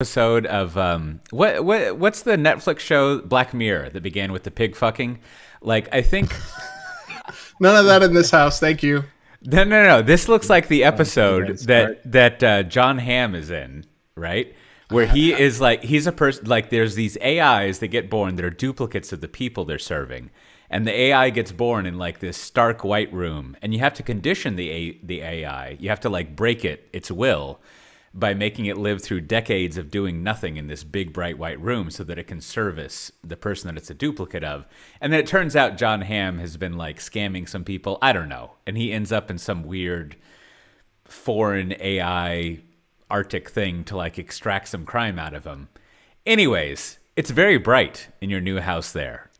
Episode of what's the Netflix show Black Mirror that began with the pig fucking? Like I think None of that in this house. Thank you. no. This looks like the episode Jesus that John Hamm is in, right? Where he is like he's a person like there's these AIs that get born that are duplicates of the people they're serving, and the AI gets born in like this stark white room, and you have to condition the AI. You have to like break its will by making it live through decades of doing nothing in this big bright white room so that it can service the person that it's a duplicate of. And then it turns out John Hamm has been like scamming some people. I don't know. And he ends up in some weird foreign AI Arctic thing to like extract some crime out of him. Anyways, it's very bright in your new house there.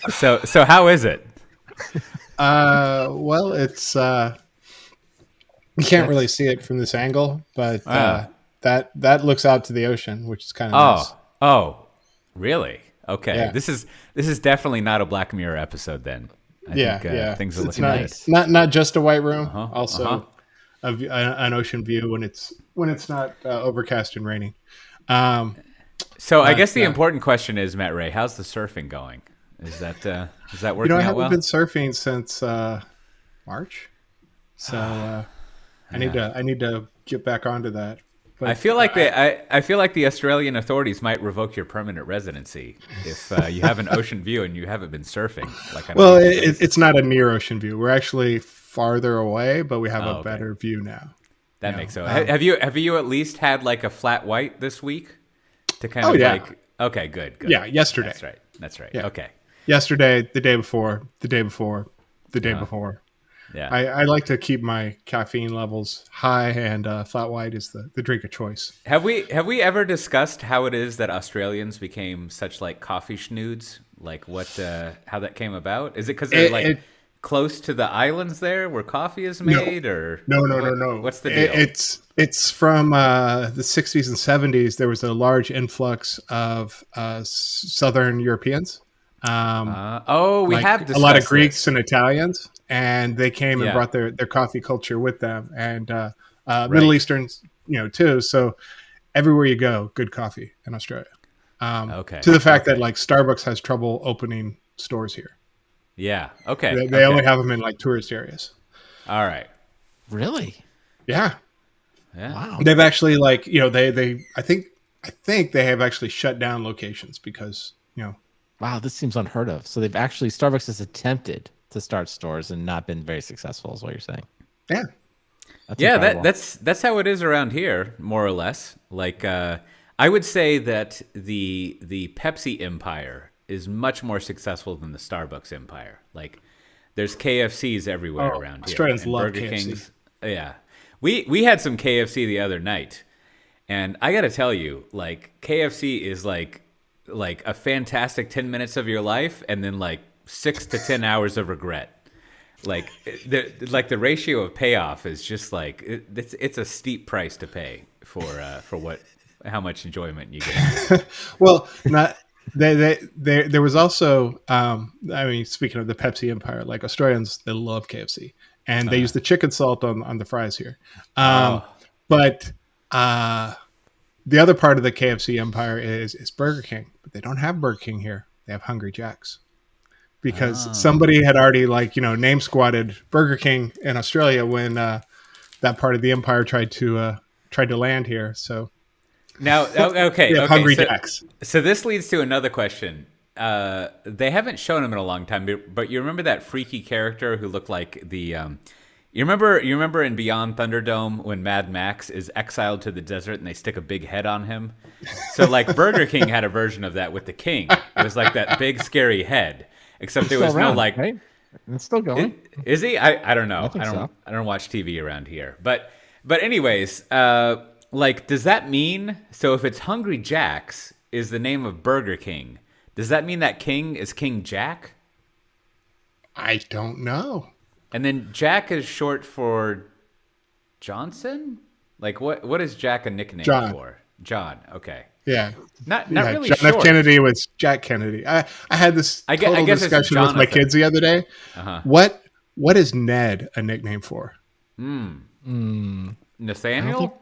So how is it? Well, it's you can't really see it from this angle, but that looks out to the ocean, which is kind of nice. Oh, really? Okay. Yeah. This is definitely not a Black Mirror episode then. I think things are looking nice. Not just a white room, also an ocean view when it's not overcast and raining. So I guess the important question is, Matt Ray, how's the surfing going? Is that working I out haven't well? been surfing since March, so I need to get back onto that. But I feel like the Australian authorities might revoke your permanent residency if you have an ocean view and you haven't been surfing. It's not a near ocean view. We're actually farther away, but we have a better view now. That makes sense. Have you at least had like a flat white this week to kind of like? Okay, good. Yeah, yesterday. That's right. Yeah. Okay. Yesterday, the day before, the day before, the day before. Yeah. I like to keep my caffeine levels high, and flat white is the drink of choice. Have we ever discussed how it is that Australians became such like coffee schnoods? Like how that came about? Is it because they're close to the islands there where coffee is made, or no? What's the deal? It's from the 60s and 70s. There was a large influx of Southern Europeans. We have discussed a lot of Greeks this. and Italians, and they came and brought their coffee culture with them, and Middle Easterns, too. So everywhere you go, good coffee in Australia. To the fact that like Starbucks has trouble opening stores here. Yeah. Okay. They only have them in like tourist areas. All right. Really? Yeah. Wow. They've actually they I think they have actually shut down locations because Wow, this seems unheard of. So they've actually Starbucks has attempted to start stores and not been very successful, is what you're saying. Yeah. That's how it is around here, more or less. Like I would say that the Pepsi empire is much more successful than the Starbucks empire. Like there's KFCs everywhere around here. Australians love Burger KFC. Kings. Yeah. We had some KFC the other night, and I got to tell you, like KFC is like a fantastic 10 minutes of your life and then like 6 to 10 hours of regret. Like the ratio of payoff is just like it's a steep price to pay for how much enjoyment you get. Well, there was also speaking of the Pepsi empire, like Australians, they love KFC and they use the chicken salt on the fries here. But the other part of the KFC empire is Burger King, but they don't have Burger King here. They have Hungry Jack's because somebody had already name squatted Burger King in Australia when that part of the empire tried to land here. So now, okay, Hungry Jack's. So this leads to another question. They haven't shown him in a long time, but you remember that freaky character who looked like the. You remember in Beyond Thunderdome when Mad Max is exiled to the desert and they stick a big head on him? So like Burger King had a version of that with the king. It was like that big scary head, except there was no like. Right? It's still going. Is he? I don't know. I don't watch TV around here. But anyways, like does that mean so if it's Hungry Jack's is the name of Burger King, does that mean that king is King Jack? I don't know. And then Jack is short for Johnson? Like what is Jack a nickname for? John. Okay. Yeah. Not really John short. F. Kennedy was Jack Kennedy. I had this I guess discussion with my kids the other day. What is Ned a nickname for? Nathaniel?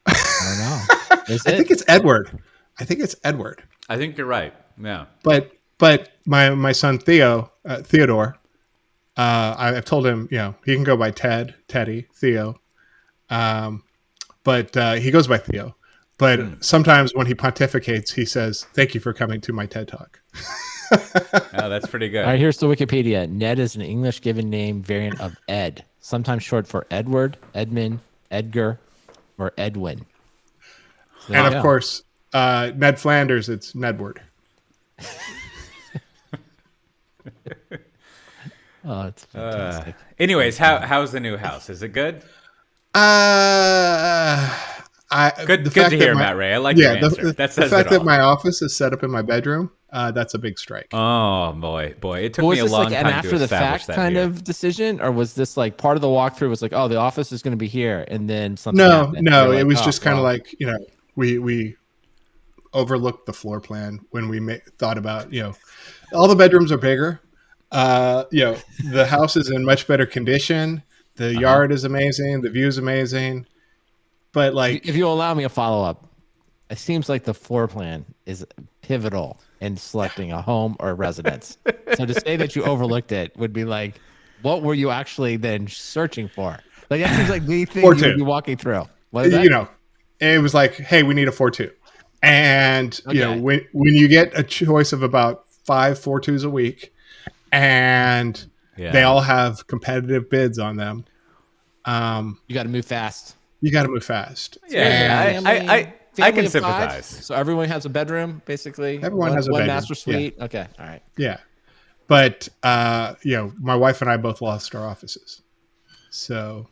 I don't know. Is I it? think it's Edward. I think it's Edward. I think you're right. Yeah. But my son Theodore, I've told him, he can go by Teddy, Theo, but he goes by Theo. But sometimes when he pontificates, he says, "Thank you for coming to my TED Talk." Oh, that's pretty good. All right, here's the Wikipedia. Ned is an English given name variant of Ed, sometimes short for Edward, Edmund, Edgar, or Edwin. So And of course, Ned Flanders, it's Nedward. Oh, it's fantastic. Anyways, how's the new house? Is it good? Good to hear, Matt Ray. I like your answer. That says the fact it all. that my office is set up in my bedroom, that's a big strike. Oh boy, it took Was me a this long like time an to after the establish fact that kind here. of decision, or was this like part of the walkthrough? Was like, oh, the office is going to be here, and then something. No, happened. no, You're it like, was oh, just kind of well. like, we overlooked the floor plan when we thought about, all the bedrooms are bigger. The house is in much better condition. The yard is amazing. The view is amazing. But like, If you allow me a follow up, it seems like the floor plan is pivotal in selecting a home or a residence. So to say that you overlooked it would be like, what were you actually then searching for? Like that seems like the thing you would be walking through. What is that? it was like, hey, we need a 4-2. And Okay. when you get a choice of about 5 4-2s a week, and they all have competitive bids on them, You got to move fast. you got to move fast. Yeah, I can of five? sympathize. So everyone has a bedroom, basically. Everyone has a one bedroom. master suite. Yeah. Okay, all right. Yeah. But, my wife and I both lost our offices. So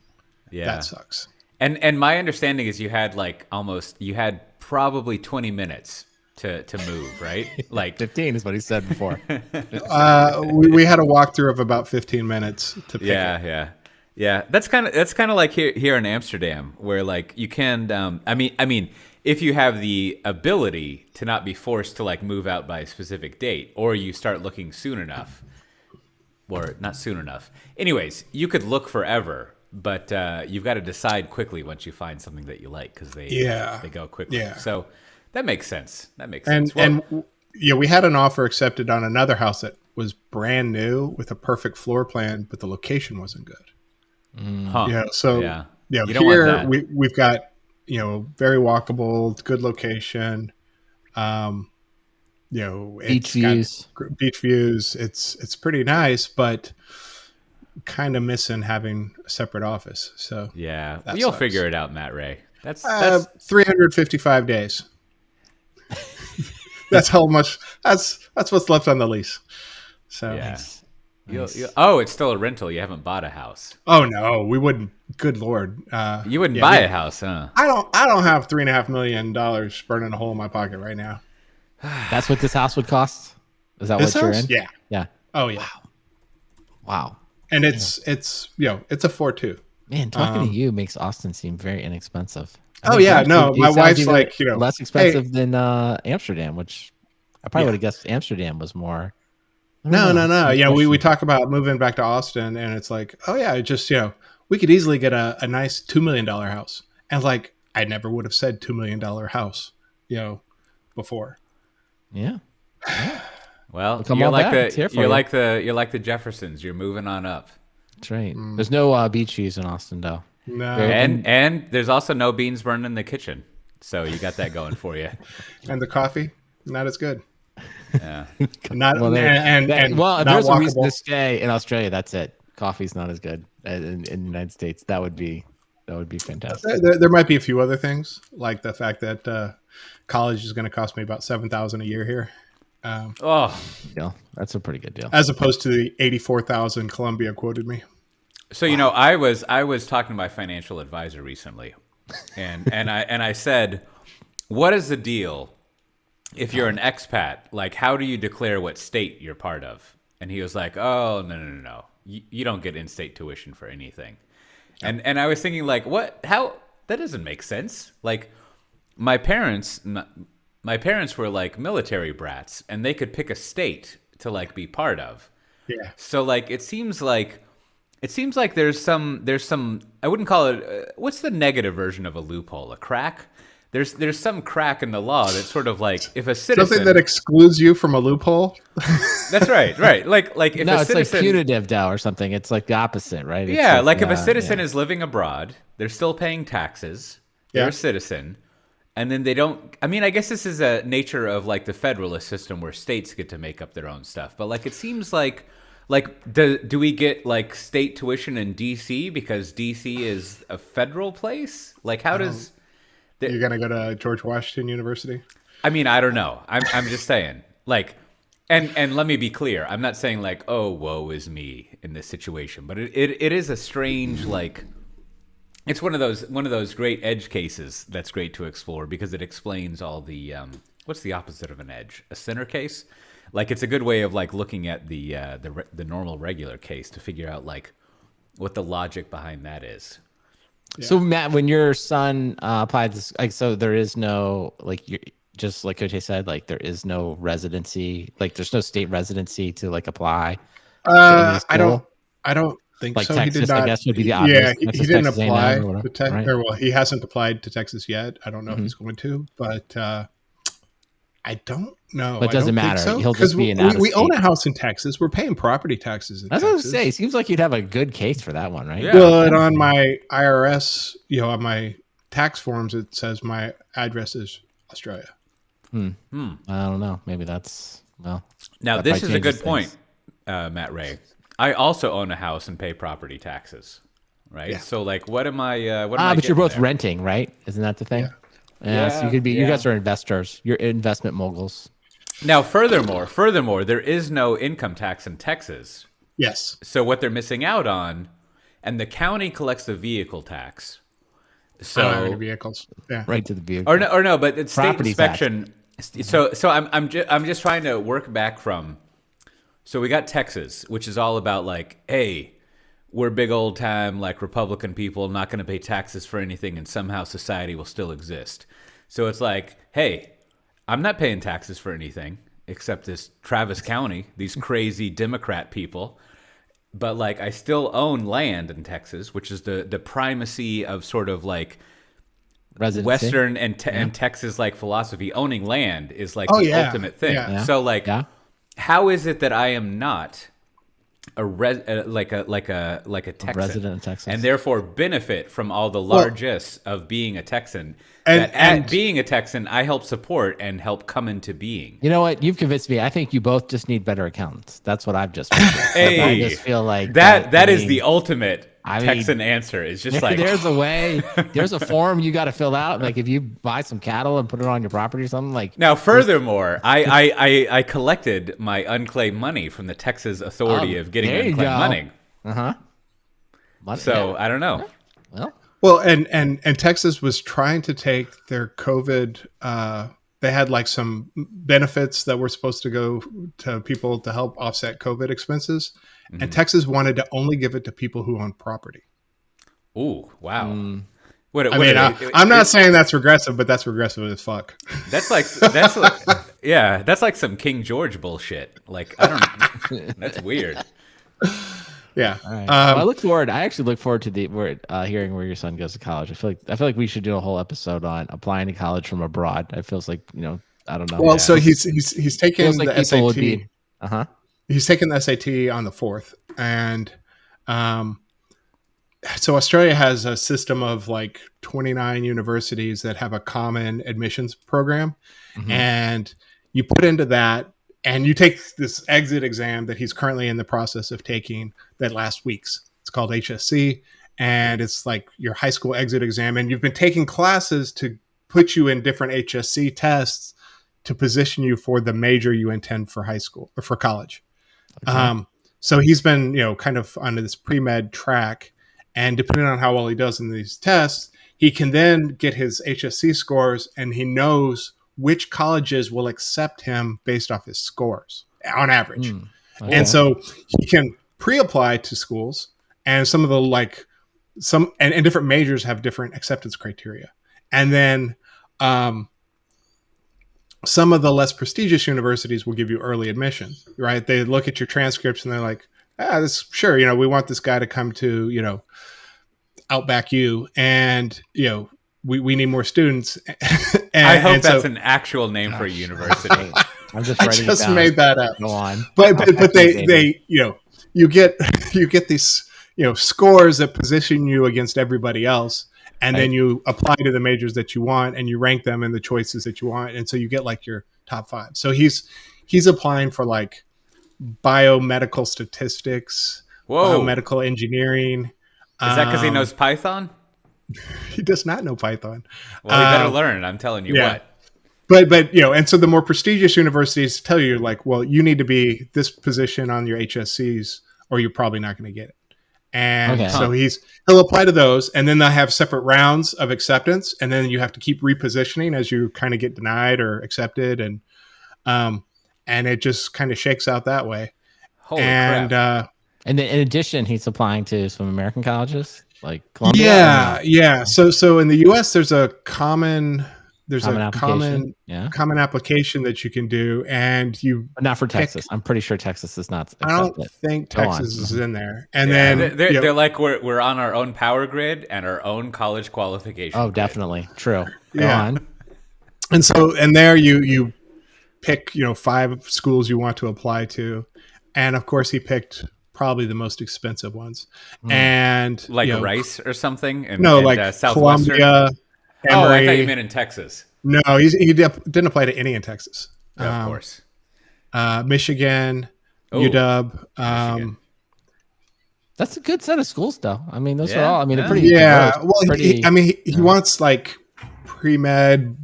that sucks. And my understanding is you had probably 20 minutes to move, right? Like 15 is what he said before. We had a walkthrough of about 15 minutes to pick it. Yeah. That's kind of like here in Amsterdam, where like you can. I mean, if you have the ability to not be forced to like move out by a specific date, or you start looking soon enough, or not soon enough. Anyways, you could look forever, but you've got to decide quickly once you find something that you like, because they go quickly. Yeah. So that makes sense. And we had an offer accepted on another house that was brand new with a perfect floor plan, but the location wasn't good. Huh. Yeah. So You don't want here that. we've got very walkable, good location. Beach views. Beach views. It's pretty nice, but kind of missing having a separate office. So you'll figure it out, Matt Ray. That's 355 days. That's how much. That's what's left on the lease. So Nice. it's still a rental. You haven't bought a house. Oh no, we wouldn't. Good Lord, You wouldn't buy a house, huh? I don't have $3.5 million burning a hole in my pocket right now. That's what this house would cost? Is that This what you're house? in? Yeah. Yeah. Oh yeah. Wow. And it's a 4-2. Man, talking to you makes Austin seem very inexpensive. Oh yeah, no, it my sounds wife's even like, less expensive than Amsterdam, which I probably would have guessed Amsterdam was more. No. Yeah, we talk about moving back to Austin, and it's like, oh yeah, it just we could easily get a nice $2 million house, and like I never would have said $2 million house, before. Yeah. Well, come you're on like back. It's here for you're like the Jeffersons. You're moving on up. That's right. There's no beach views in Austin, though. No, And there's also no beans burning in the kitchen, so you got that going for you. and the coffee not as good. Yeah. Not Well, and if not there's a reason walkable. to stay in Australia, that's it. Coffee's not as good in the United States. That would be fantastic. There might be a few other things, like the fact that college is going to cost me about $7,000 a year here, Yeah, that's a pretty good deal. as opposed to the $84,000 Columbia quoted me. So I was talking to my financial advisor recently, and I said, what is the deal if you're an expat? Like, how do you declare what state you're part of? And he was like, oh no, you don't get in-state tuition for anything. And I was thinking, like, what? How? That doesn't make sense. Like, my parents were like military brats, and they could pick a state to like be part of. Yeah. So like, it seems like It seems like there's some I wouldn't call it what's the negative version of a loophole? A crack? There's some crack in the law that's sort of like if a citizen Something that excludes you from a loophole. That's right. Like if No, a it's citizen like punitive Dow or something. It's like the opposite, right? It's yeah, like if a citizen yeah. is living abroad, they're still paying taxes. They're Yeah. a citizen. And then they don't I mean, I guess this is a nature of like the federalist system where states get to make up their own stuff. But like it seems like do we get like state tuition in DC because DC is a federal place? Like how does You're gonna go to George Washington University? I mean, I don't know. I'm just saying. Like and let me be clear. I'm not saying like, oh, woe is me in this situation, but it is a strange like it's one of those great edge cases that's great to explore because it explains all the what's the opposite of an edge? A center case? Like it's a good way of like looking at the normal regular case to figure out like what the logic behind that is. Yeah. So Matt, when your son applied this, like, so there is no like you just like Coach said, like there is no residency, like there's no state residency to like apply. I don't think Like so. Texas, He did not. I guess would be the obvious. Yeah, he Texas, didn't Texas apply A&M or whatever, to Texas. right? Well, he hasn't applied to Texas yet. I don't know if Mm-hmm. he's going to, but I don't know. But it doesn't I don't think matter. so, He'll just 'cause be an we own out-of-state. a house in Texas. We're paying property taxes in That's what I was Texas. gonna say. Seems like you'd have a good case for that one, right? Yeah. But on my IRS, on my tax forms, it says my address is Australia. I don't know. Maybe that's Now that this probably is a good changes point, things. Matt Ray. I also own a house and pay property taxes, right? Yeah. So like, what am I? What am I But you're getting both there? renting, right? Isn't that the thing? Yeah. So you could be. You Yeah. guys are investors. You're investment moguls. Now, furthermore, there is no income tax in Texas. Yes. So what they're missing out on, and the county collects the vehicle tax. So Vehicles. Yeah. Right to the vehicle. or no, but it's state Property tax. inspection. So I'm just trying to work back from. So we got Texas, which is all about like, hey, we're big old time like Republican people, not going to pay taxes for anything, and somehow society will still exist. So it's like, hey, I'm not paying taxes for anything except this Travis County, these crazy Democrat people. But like, I still own land in Texas, which is the primacy of sort of like Residency. Western and Texas like philosophy. Owning land is like Oh, the yeah. ultimate thing. Yeah. So like, Yeah. how is it that I am not like a Texan resident of Texas. and therefore benefit from all the largesse of being a Texan? And Being a Texan, I help support and help come into being. You know what? You've convinced me. I think you both just need better accountants. That's what I've just. Figured. Hey, I just feel like that is the ultimate I mean, Texan answer. It's just like there's a way. There's a form you got to fill out. Like if you buy some cattle and put it on your property or something. Like now. Furthermore, I collected my unclaimed money from the Texas Authority of getting there you unclaimed go. money. Money, So yeah. I don't know. Well, and Texas was trying to take their COVID. They had like some benefits that were supposed to go to people to help offset COVID expenses, and Texas wanted to only give it to people who own property. Ooh, wow. I'm not saying that's regressive, but that's regressive as fuck. That's like yeah, that's like some King George bullshit. Like I don't. That's weird. Yeah. all right. Well, I look forward. I actually look forward to hearing where your son goes to college. I feel like we should do a whole episode on applying to college from abroad. It feels like I don't know. Well, so he's taking feels like the people SAT. would be. He's taking the SAT on the 4th, and so Australia has a system of like 29 universities that have a common admissions program, and you put into that, and you take this exit exam that he's currently in the process of taking that lasts weeks. It's called HSC, and it's like your high school exit exam, and you've been taking classes to put you in different HSC tests to position you for the major you intend for high school or for college. Okay. So he's been, kind of on this pre-med track, and depending on how well he does in these tests, he can then get his HSC scores, and he knows which colleges will accept him based off his scores on average. Okay. And so he can pre-apply to schools, and some of the and different majors have different acceptance criteria. And then some of the less prestigious universities will give you early admission, right? They look at your transcripts and they're like, this sure, we want this guy to come to, Outback U, and we need more students. I hope and that's so, an actual name for a university. I'm just I writing just it down. made that up. Go on. But they you get these scores that position you against everybody else, and then you apply to the majors that you want, and you rank them in the choices that you want, and so you get like your top 5. So he's applying for like biomedical statistics, Whoa. biomedical engineering. Is that because he knows Python? He does not know Python. Well, he better learn. I'm telling you what. But and so the more prestigious universities tell you, like, well, you need to be this position on your HSCs, or you're probably not going to get it. And so he'll apply to those, and then they'll have separate rounds of acceptance, and then you have to keep repositioning as you kind of get denied or accepted, and it just kind of shakes out that way. Holy crap. And then in addition, he's applying to some American colleges like Columbia. Yeah. So in the U.S., there's a common application. Common application that you can do, and but not for Texas. I'm pretty sure Texas is not. I don't think Texas is in there. And then they're like we're on our own power grid and our own college qualification. Oh, grid. Definitely true. Go on. And there you pick 5 schools you want to apply to, and of course he picked probably the most expensive ones, and like Rice or something. Like Columbia. Emory. Oh, I thought you meant in Texas. No, he didn't apply to any in Texas. Of course. Michigan, UW. Michigan. That's a good set of schools, though. I mean, those are all. I mean, they're pretty. Yeah. Well, he wants like pre-med,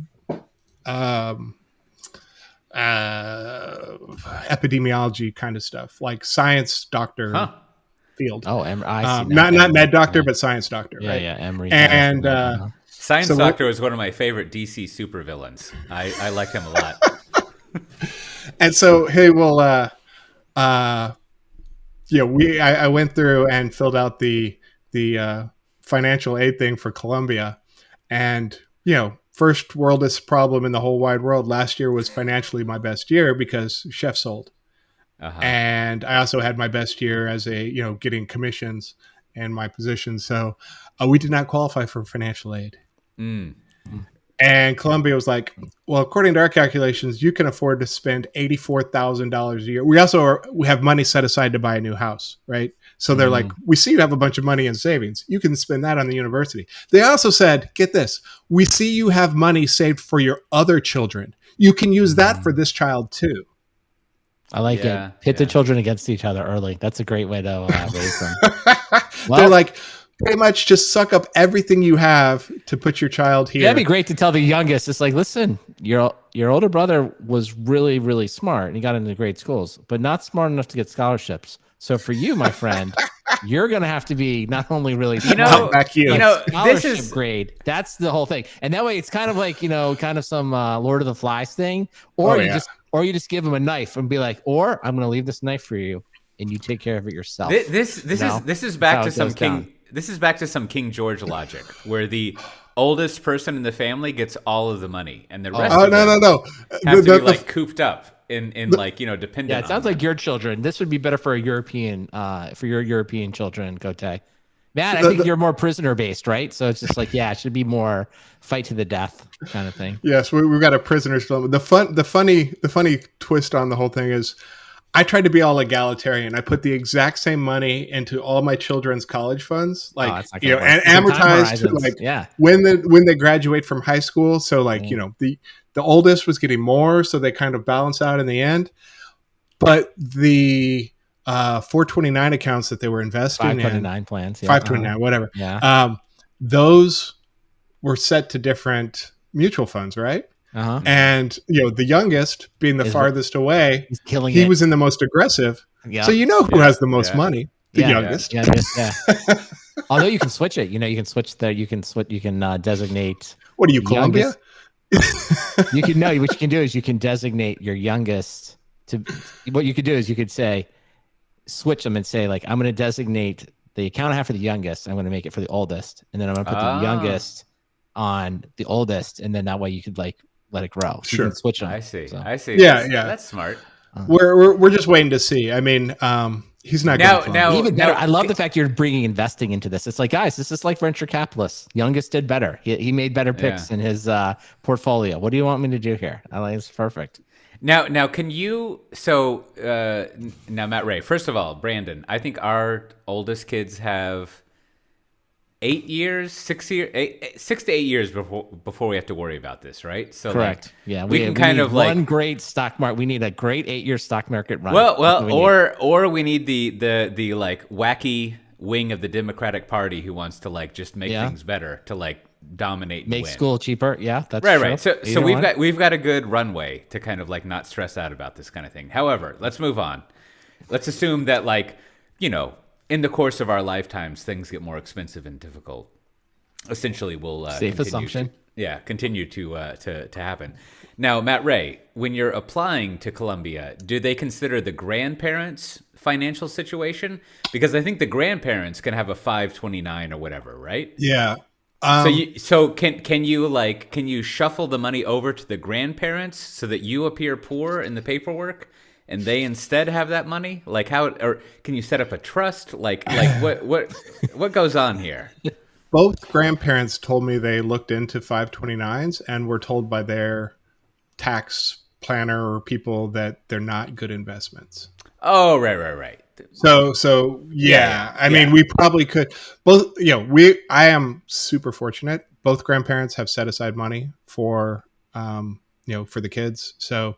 epidemiology kind of stuff, like science doctor field. Oh, I see. Not med doctor, but science doctor. Yeah, right? yeah, Emory. And Science Doctor was one of my favorite DC supervillains. I liked him a lot. And so, hey, well, I went through and filled out the financial aid thing for Columbia, and first worldest problem in the whole wide world. Last year was financially my best year because Chef sold, and I also had my best year as a getting commissions and my position. So we did not qualify for financial aid. And Columbia was like, well, according to our calculations, you can afford to spend $84,000 a year. We have money set aside to buy a new house, right? So they're like, we see you have a bunch of money in savings. You can spend that on the university. They also said, get this, we see you have money saved for your other children. You can use that for this child too. I like it. Pit the children against each other early. That's a great way to raise them. Well, they're like, pretty much just suck up everything you have to put your child here. That'd be great to tell the youngest. It's like, listen, your older brother was really, really smart and he got into great schools, but not smart enough to get scholarships. So for you, my friend, you're going to have to be not only really smart, this is grade. That's the whole thing. And that way it's kind of like, kind of some Lord of the Flies thing, or you just give him a knife and be like, or I'm going to leave this knife for you and you take care of it yourself. This is back to some king. This is back to some King George logic, where the oldest person in the family gets all of the your and the rest of them have to be like cooped up in dependent. Yeah, it sounds like your children. This would be better for a European, for your European children, Gote. Matt, I think you're more prisoner based, right? So it's just like, it should be more fight to the death kind of thing. Yes, we've got a prisoner's dilemma. The funny twist on the whole thing is, I tried to be all egalitarian. I put the exact same money into all my children's college funds, and amortized when they graduate from high school. So the oldest was getting more, so they kind of balance out in the end. But the 429 accounts that they were investing 529 plans, 529, whatever. Yeah, those were set to different mutual funds, right? And the youngest being the farthest away, he's killing he was in the most aggressive. So who has the most money? The youngest. Yeah. Although you can switch it, you can switch you can designate. What are you, Columbia? What you can do is you can designate your youngest to. What you could do is you could say, switch them and say like, I'm going to designate the account I have for the youngest. I'm going to make it for the oldest, and then I'm going to put the youngest on the oldest, and then that way you could let it grow. So you can switch them. I see. Yeah. That's smart. We're just waiting to see. I mean, He's not Now- going to Columbia. now- Even better, no, I love the fact you're bringing investing into this. It's like, guys, this is like venture capitalists. Youngest did better. He made better picks in his portfolio. What do you want me to do here? I like it's perfect. Now, can you? So now, Matt Ray. First of all, Brandon, I think our oldest kids have 8 years, 6 to 8 years before we have to worry about this, right? So Correct. Like, Yeah, we can kind need of like one great stock market. We need a great 8-year stock market run. well, or we need the like wacky wing of the Democratic Party who wants to like just make things better to like dominate and make win. school cheaper. Yeah, that's Right, true. right. So Either we've one. got a good runway to kind of like not stress out about this kind of thing. However, let's move on. Let's assume that like, in the course of our lifetimes, things get more expensive and difficult. Essentially, we'll Safe assumption. continue to happen. Now, Matt Ray, when you're applying to Columbia, do they consider the grandparents' financial situation? Because I think the grandparents can have a 529 or whatever, right? Yeah. Can you shuffle the money over to the grandparents so that you appear poor in the paperwork and they instead have that money? Like how, or can you set up a trust? Like what goes on here? Both grandparents told me they looked into 529s and were told by their tax planner or people that they're not good investments. Oh, right. So yeah. I mean, we probably could both, I am super fortunate. Both grandparents have set aside money for, for the kids. So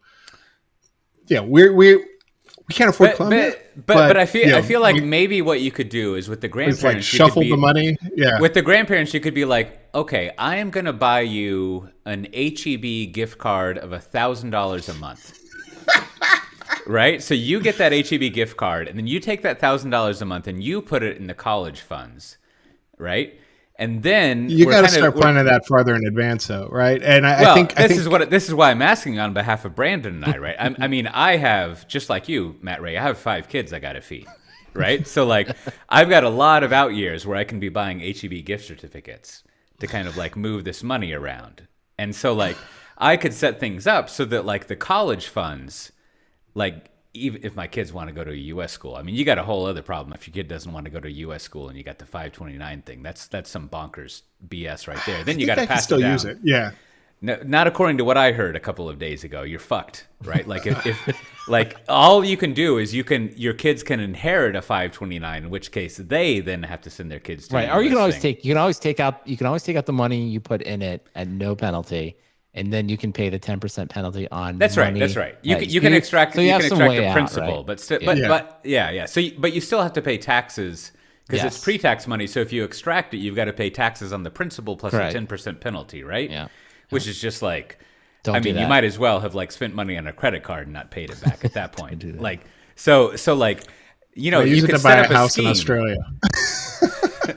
yeah, we can't afford Columbia. But I feel like maybe what you could do is with the grandparents, like shuffle the money. Yeah. With the grandparents, you could be like, okay, I am going to buy you an HEB gift card of $1,000 a month. Right? So you get that HEB gift card, and then you take that $1,000 a month and you put it in the college funds, right? And then you got to start planning that farther in advance, though, right? And I think this is why I'm asking on behalf of Brandon and I, right? I mean, I have, just like you, Matt Ray, I have 5 kids I got to feed, right? So like, I've got a lot of out years where I can be buying HEB gift certificates to kind of like move this money around, and so like I could set things up so that like the college funds. Like, even if my kids want to go to a U.S. school, I mean, you got a whole other problem if your kid doesn't want to go to a U.S. school and you got the 529 thing. That's some bonkers BS right there. Then you got to pass it down. Use it. Yeah. No, not according to what I heard a couple of days ago. You're fucked, right? Like if like all you can do is your kids can inherit a 529, in which case they then have to send their kids to right. Or you can always take out the money you put in it at no penalty. And then you can pay the 10% penalty on. That's right. You can extract the principal, right? Yeah. So, but you still have to pay taxes because it's pre-tax money. So if you extract it, you've got to pay taxes on the principal plus a 10% penalty, right? Yeah. Which is just like, you might as well have like spent money on a credit card and not paid it back at that point. Like, so like, you can set buy up a house scheme. in Australia.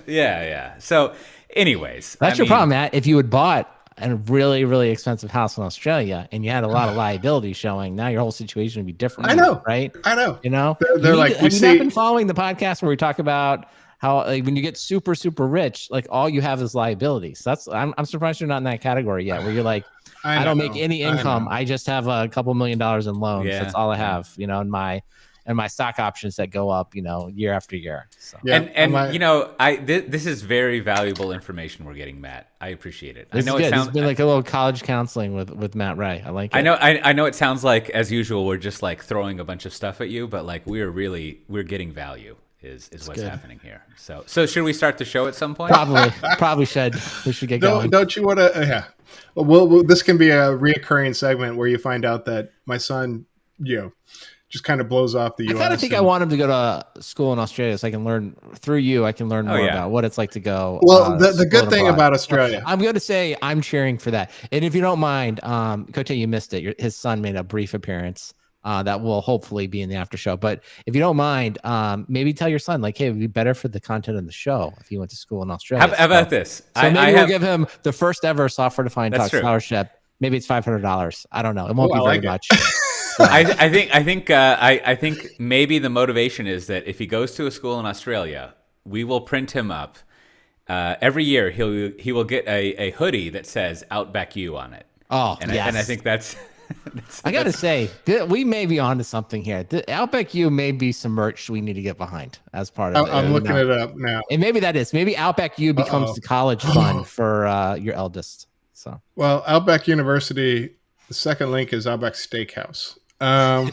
Yeah. So, anyways, that's your problem, Matt. If you had bought a really, really expensive house in Australia and you had a lot of liability showing, now your whole situation would be different. I know. Right? I know. They're like, have you not been following the podcast where we talk about how like, when you get super, super rich, like all you have is liabilities. I'm surprised you're not in that category yet, where you're like, I don't make any income. I just have a couple $1 million in loans. Yeah. That's all I have, and my stock options that go up, year after year. So. Yeah, this is very valuable information we're getting, Matt. I appreciate it. This has been like a little college counseling with Matt Ray. I like it. I know it sounds like, as usual, we're just like throwing a bunch of stuff at you, but like we're getting value is what's good. Happening here. So should we start the show at some point? Probably should. We should get going. Don't you want to? Yeah. Well, this can be a reoccurring segment where you find out that my son, just kind of blows off the U.S. I kind of think I want him to go to school in Australia so I can learn through you. I can learn more about what it's like to go. Well, the good thing about Australia, I'm going to say I'm cheering for that. And if you don't mind, Coach, you missed it. His son made a brief appearance that will hopefully be in the after show. But if you don't mind, maybe tell your son, like, hey, it'd be better for the content of the show if he went to school in Australia. How about this? So maybe we'll give him the first ever Software Defined Talk scholarship. Maybe it's $500. I don't know. It won't be very much. I think maybe the motivation is that if he goes to a school in Australia, we will print him up. Every year he will get a hoodie that says Outback U on it. Oh, and yes. I think that's I got to say, we may be onto something here. Outback U may be some merch we need to get behind as part of it. I'm looking it up now. And maybe that is. Maybe Outback U becomes the college fund for your eldest. So, well, Outback University, the second link is Outback Steakhouse. I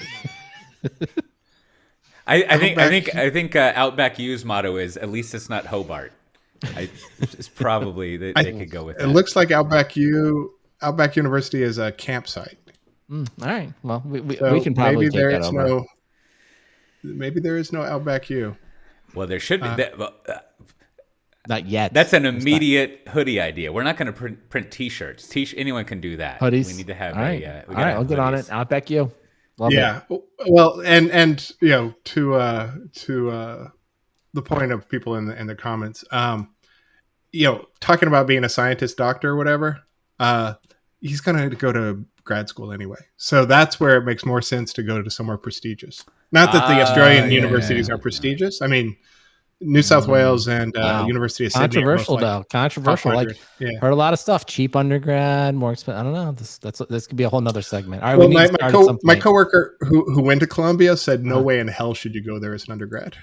think Outback U's motto is at least it's not Hobart. It's probably they could go with that. It looks like Outback University is a campsite. all right. Well, we can maybe probably take that over. Maybe there is no Outback U. Well, there should be. Not yet. That's an immediate hoodie idea. We're not going to print T-shirts. Anyone can do that. Hoodies. We need to have all right. all right, I'll get on it. Outback U. Love it. Well, and to the point of people in the comments, talking about being a scientist, doctor, or whatever, he's going to go to grad school anyway. So that's where it makes more sense to go to somewhere prestigious. Not that the Australian universities are prestigious. I mean, New South Wales and University of Sydney. Controversial though. Controversial. Like heard a lot of stuff. Cheap undergrad, more expensive. I don't know. This could be a whole nother segment. All right. Well, my coworker who went to Columbia said, "No way in hell should you go there as an undergrad."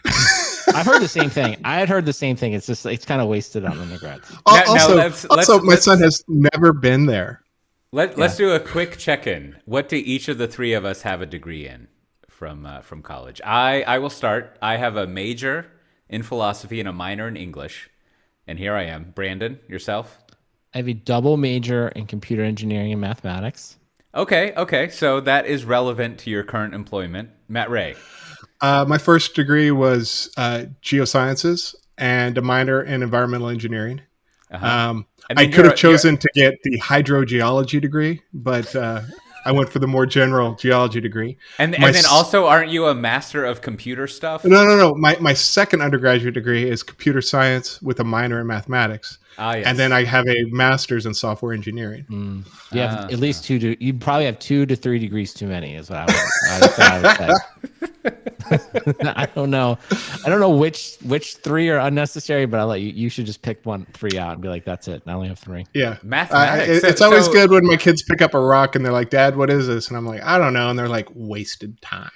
I've heard the same thing. I had heard the same thing. It's kind of wasted on undergrads. Also, my son has never been there. Let's do a quick check-in. What do each of the three of us have a degree in from college? I will start. I have a major in philosophy and a minor in English. And here I am. Brandon, yourself? I have a double major in computer engineering and mathematics. Okay. So that is relevant to your current employment. Matt Ray? My first degree was geosciences and a minor in environmental engineering. I could have chosen to get the hydrogeology degree, but I went for the more general geology degree. And then also, aren't you a master of computer stuff? No. My second undergraduate degree is computer science with a minor in mathematics. Yes. And then I have a master's in software engineering. You have at least two. You probably have 2 to 3 degrees too many, is what I would say. I don't know. I don't know which 3 are unnecessary, but I'll let you. You should just pick 3 out and be like, "That's it. I only have 3." Yeah, mathematics. It's always good when my kids pick up a rock and they're like, "Dad, what is this?" And I'm like, "I don't know." And they're like, "Wasted time."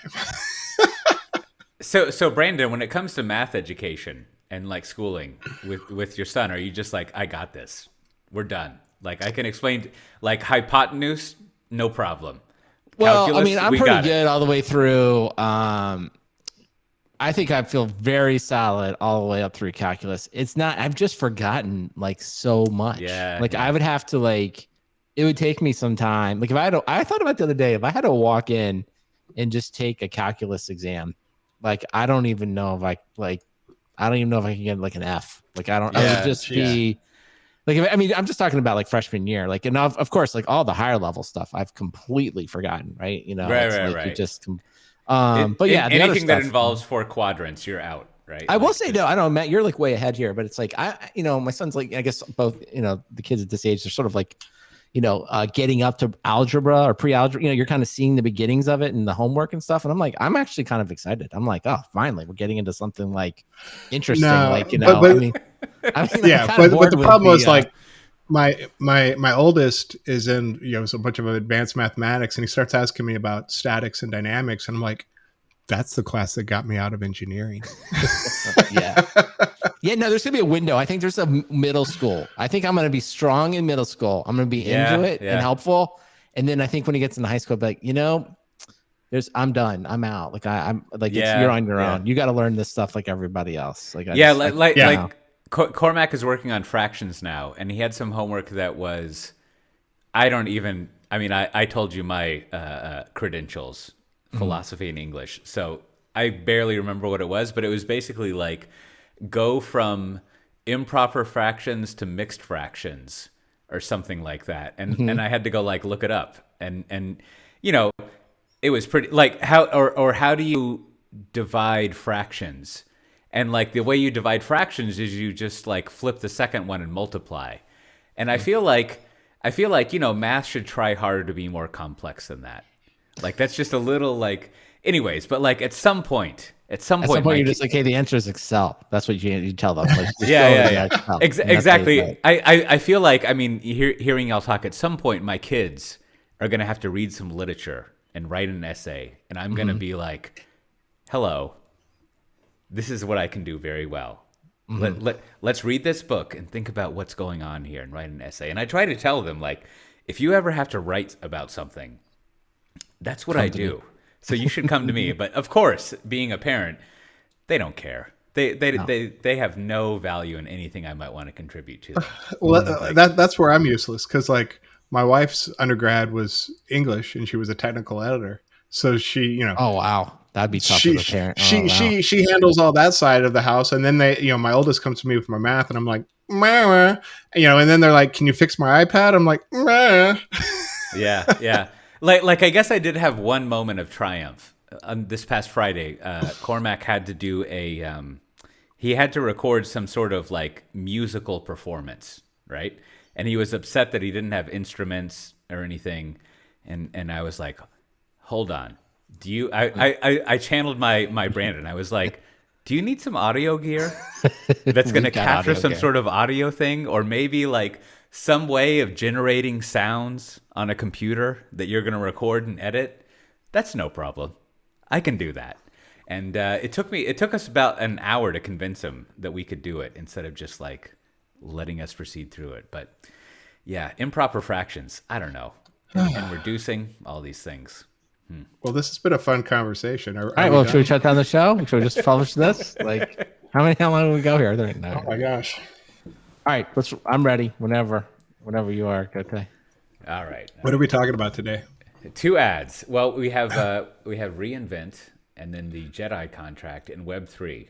So Brandon, when it comes to math education and like schooling with your son, are you just like, "I got this. We're done. Like I can explain like hypotenuse, no problem." Well, Calculus, I mean, I'm pretty good all the way through. I think I feel very solid all the way up through calculus. It's not. I've just forgotten like so much. Yeah. Like I would have to like. It would take me some time. Like if I thought about the other day, if I had to walk in and just take a calculus exam, like I don't even know if I can get like an F. Like I don't. I would just be. Like, I mean, I'm just talking about like freshman year, like, and of course, like all the higher level stuff, I've completely forgotten, right? You know, right. You just, but yeah, anything that involves 4 quadrants, you're out, right? I will say, no, I don't know, Matt, you're like way ahead here, but it's like, my son's like, I guess both, the kids at this age, they're sort of like, getting up to algebra or pre-algebra, you're kind of seeing the beginnings of it and the homework and stuff. And I'm like, I'm actually kind of excited. I'm like, oh, finally, we're getting into something like interesting. But the problem was like my oldest is in, a bunch of advanced mathematics, and he starts asking me about statics and dynamics. And I'm like, that's the class that got me out of engineering. Yeah, no, there's going to be a window. I think there's a middle school. I think I'm going to be strong in middle school. I'm going to be into it and helpful. And then I think when he gets in high school, I'll be like, I'm done. I'm out. Like I'm like, you're on your own. You got to learn this stuff like everybody else. Like, Cormac is working on fractions now, and he had some homework that was, I told you my credentials, philosophy and English. So I barely remember what it was, but it was basically like, go from improper fractions to mixed fractions or something like that. And I had to go like look it up. And it was pretty like how do you divide fractions? And like the way you divide fractions is you just like flip the second one and multiply. And I feel like math should try harder to be more complex than that. Like that's just a little like anyways, but like at some point you're just like, hey, the answer is Excel. That's what you tell them. Like, Exactly. I feel like, hearing y'all talk, at some point my kids are going to have to read some literature and write an essay. And I'm going to be like, hello, this is what I can do very well. Let's read this book and think about what's going on here and write an essay. And I try to tell them, like, if you ever have to write about something, that's what I do. So you should come to me. But of course, being a parent, they don't care. They have no value in anything I might want to contribute to them. Well, that's where I'm useless, because like my wife's undergrad was English and she was a technical editor. So she, you know, oh wow, that'd be tough as a parent. She handles all that side of the house, and then they, you know, my oldest comes to me with my math, and I'm like, meh. You know, and then they're like, "Can you fix my iPad?" I'm like, meh. Yeah. Like I guess I did have one moment of triumph. This past Friday, Cormac had to do he had to record some sort of like musical performance, right? And he was upset that he didn't have instruments or anything, and I was like, hold on. Do you? I channeled my Brandon. I was like, do you need some audio gear that's going to capture some sort of audio thing, or maybe like some way of generating sounds on a computer that you're going to record and edit? That's no problem. I can do that. And it took us about an hour to convince him that we could do it instead of just like letting us proceed through it. But yeah, improper fractions. I don't know. And reducing all these things. Well, this has been a fun conversation. All right. Well, should we shut down the show? Should we just publish this? Like, how long do we go here? No. Oh my gosh. All right. I'm ready. Whenever you are. Okay. All right. What are we talking about today? 2 ads. Well, we have reInvent, and then the Jedi contract in Web3.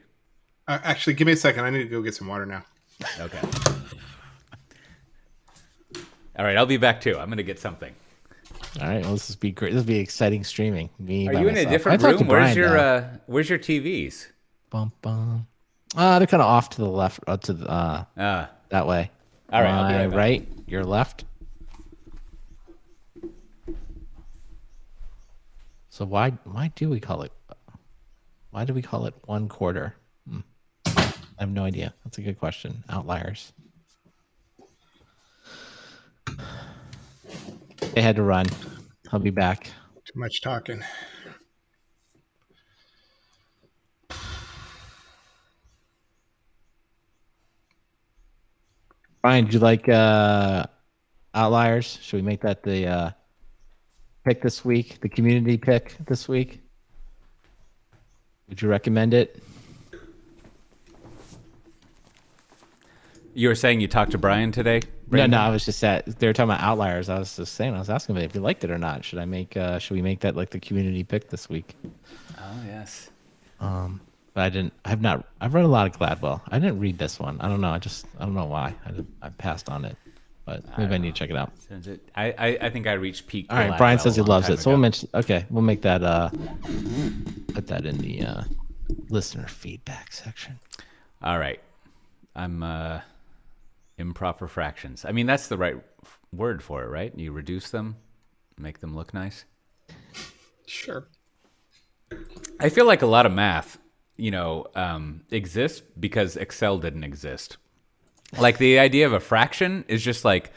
Actually, give me a second. I need to go get some water now. Okay. All right. I'll be back too. I'm going to get something. All right. Well, this will be great. This will be exciting streaming. Are you in a different room? Where's your TVs? Bum bum. They're kind of off to the left, to the that way. All right. I'll be right back. Right. Your left. So why do we call it 1 quarter? I have no idea. That's a good question. Outliers. They had to run. I'll be back. Too much talking. Brian, do you like outliers? Should we make that the pick this week, the community pick this week? Would you recommend it? You were saying you talked to Brian today? Brandon? No, I was just they were talking about outliers. I was just saying, I was asking him if you liked it or not. Should we make that like the community pick this week? Oh yes. But I've read a lot of Gladwell. I didn't read this one. I don't know. I don't know why. I passed on it, but maybe I need to check it out. I think I reached peak. All right. Brian says he loves it. So we'll make that, put that in the listener feedback section. All right. I'm improper fractions. I mean, that's the right word for it, right? You reduce them, make them look nice. Sure. I feel like a lot of math, exists because Excel didn't exist. Like the idea of a fraction is just like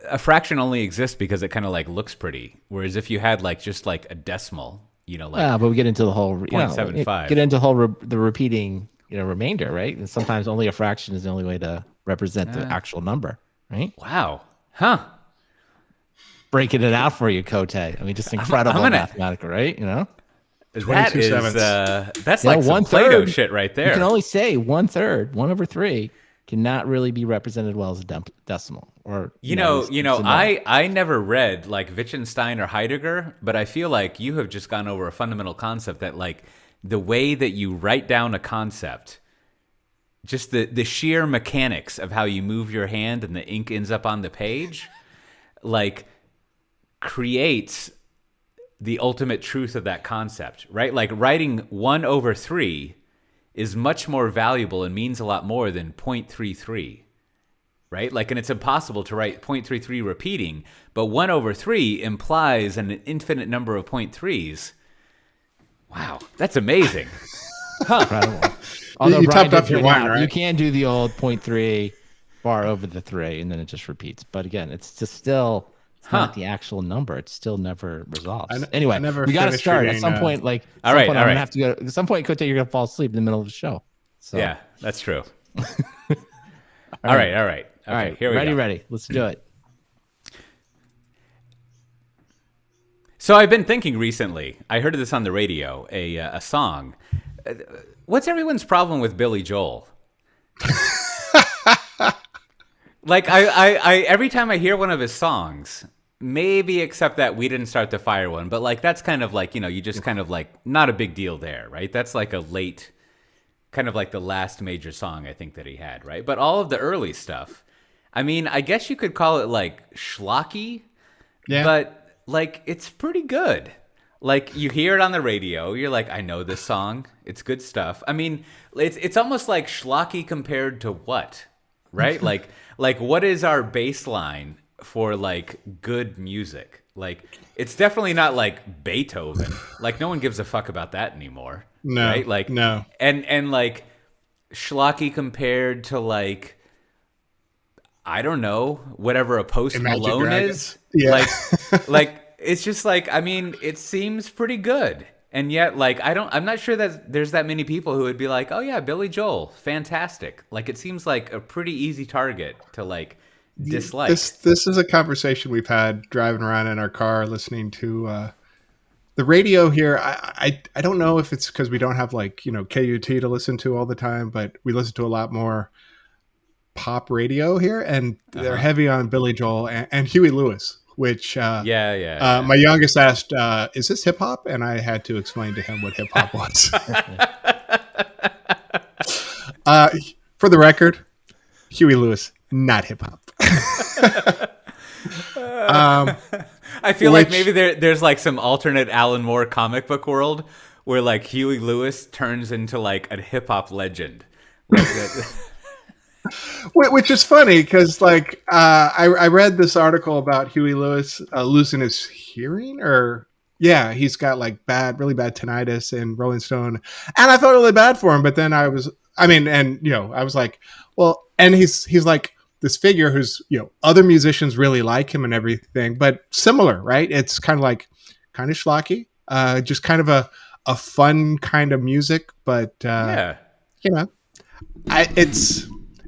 a fraction only exists because it kind of like looks pretty. Whereas if you had like just like a decimal, but we get into the whole 0.75. Get into the repeating, remainder, right? And sometimes only a fraction is the only way to represent the actual number, right? Wow. Huh. Breaking it out for you, Kote. I mean, just incredible mathematical, right? That is that's like some Plato shit right there. You can only say 1/3, 1/3 cannot really be represented well as a decimal. Or I never read like Wittgenstein or Heidegger, but I feel like you have just gone over a fundamental concept that like the way that you write down a concept, just the sheer mechanics of how you move your hand and the ink ends up on the page, like creates the ultimate truth of that concept, right? Like writing 1/3 is much more valuable and means a lot more than 0.33, right? Like, and it's impossible to write 0.33 repeating, but 1/3 implies an infinite number of 0.3s. Wow, that's amazing. Incredible. Although you topped up your wine, right? You can do the old 0.3 bar over the 3, and then it just repeats. But again, it's just still not the actual number. It still never resolves. I anyway, never we got to finished start at reading, some point. Like, all right, I'm all right. gonna have to go. At some point, Kote, you're gonna fall asleep in the middle of the show. So Yeah, that's true. all All right. Okay, here we go. ready. Let's do it. So I've been thinking recently. I heard this on the radio, a song. What's everyone's problem with Billy Joel? Like I every time I hear one of his songs, maybe except that We Didn't Start the Fire one, but like that's kind of like, you just kind of like not a big deal there, right? That's like a late, kind of like the last major song I think that he had, right? But all of the early stuff, I mean, I guess you could call it like schlocky, but like it's pretty good. Like you hear it on the radio, you're like, I know this song, it's good stuff. I mean, it's almost like schlocky compared to what, right? like what is our baseline for like good music? Like it's definitely not like Beethoven. Like no one gives a fuck about that anymore. No, right? Like no. And like schlocky compared to like, I don't know, whatever a Post Imagine Malone Dragons. is. Yeah. Like it's just like, I mean, it seems pretty good. And yet, like, I'm not sure that there's that many people who would be like, oh yeah, Billy Joel, fantastic. Like, it seems like a pretty easy target to like dislike. This is a conversation we've had driving around in our car, listening to the radio here. I don't know if it's because we don't have like KUT to listen to all the time, but we listen to a lot more pop radio here, and they're heavy on Billy Joel and Huey Lewis. Which yeah. My youngest asked, "Is this hip hop?" And I had to explain to him what hip hop was. For the record, Huey Lewis, not hip hop. I feel like maybe there's like some alternate Alan Moore comic book world where like Huey Lewis turns into like a hip hop legend. Like Which is funny because, like, I read this article about Huey Lewis losing his hearing, he's got like really bad tinnitus in Rolling Stone, and I felt really bad for him. But then I was like, well, and he's like this figure who's other musicians really like him and everything, but similar, right? It's kind of schlocky, just kind of a fun kind of music, but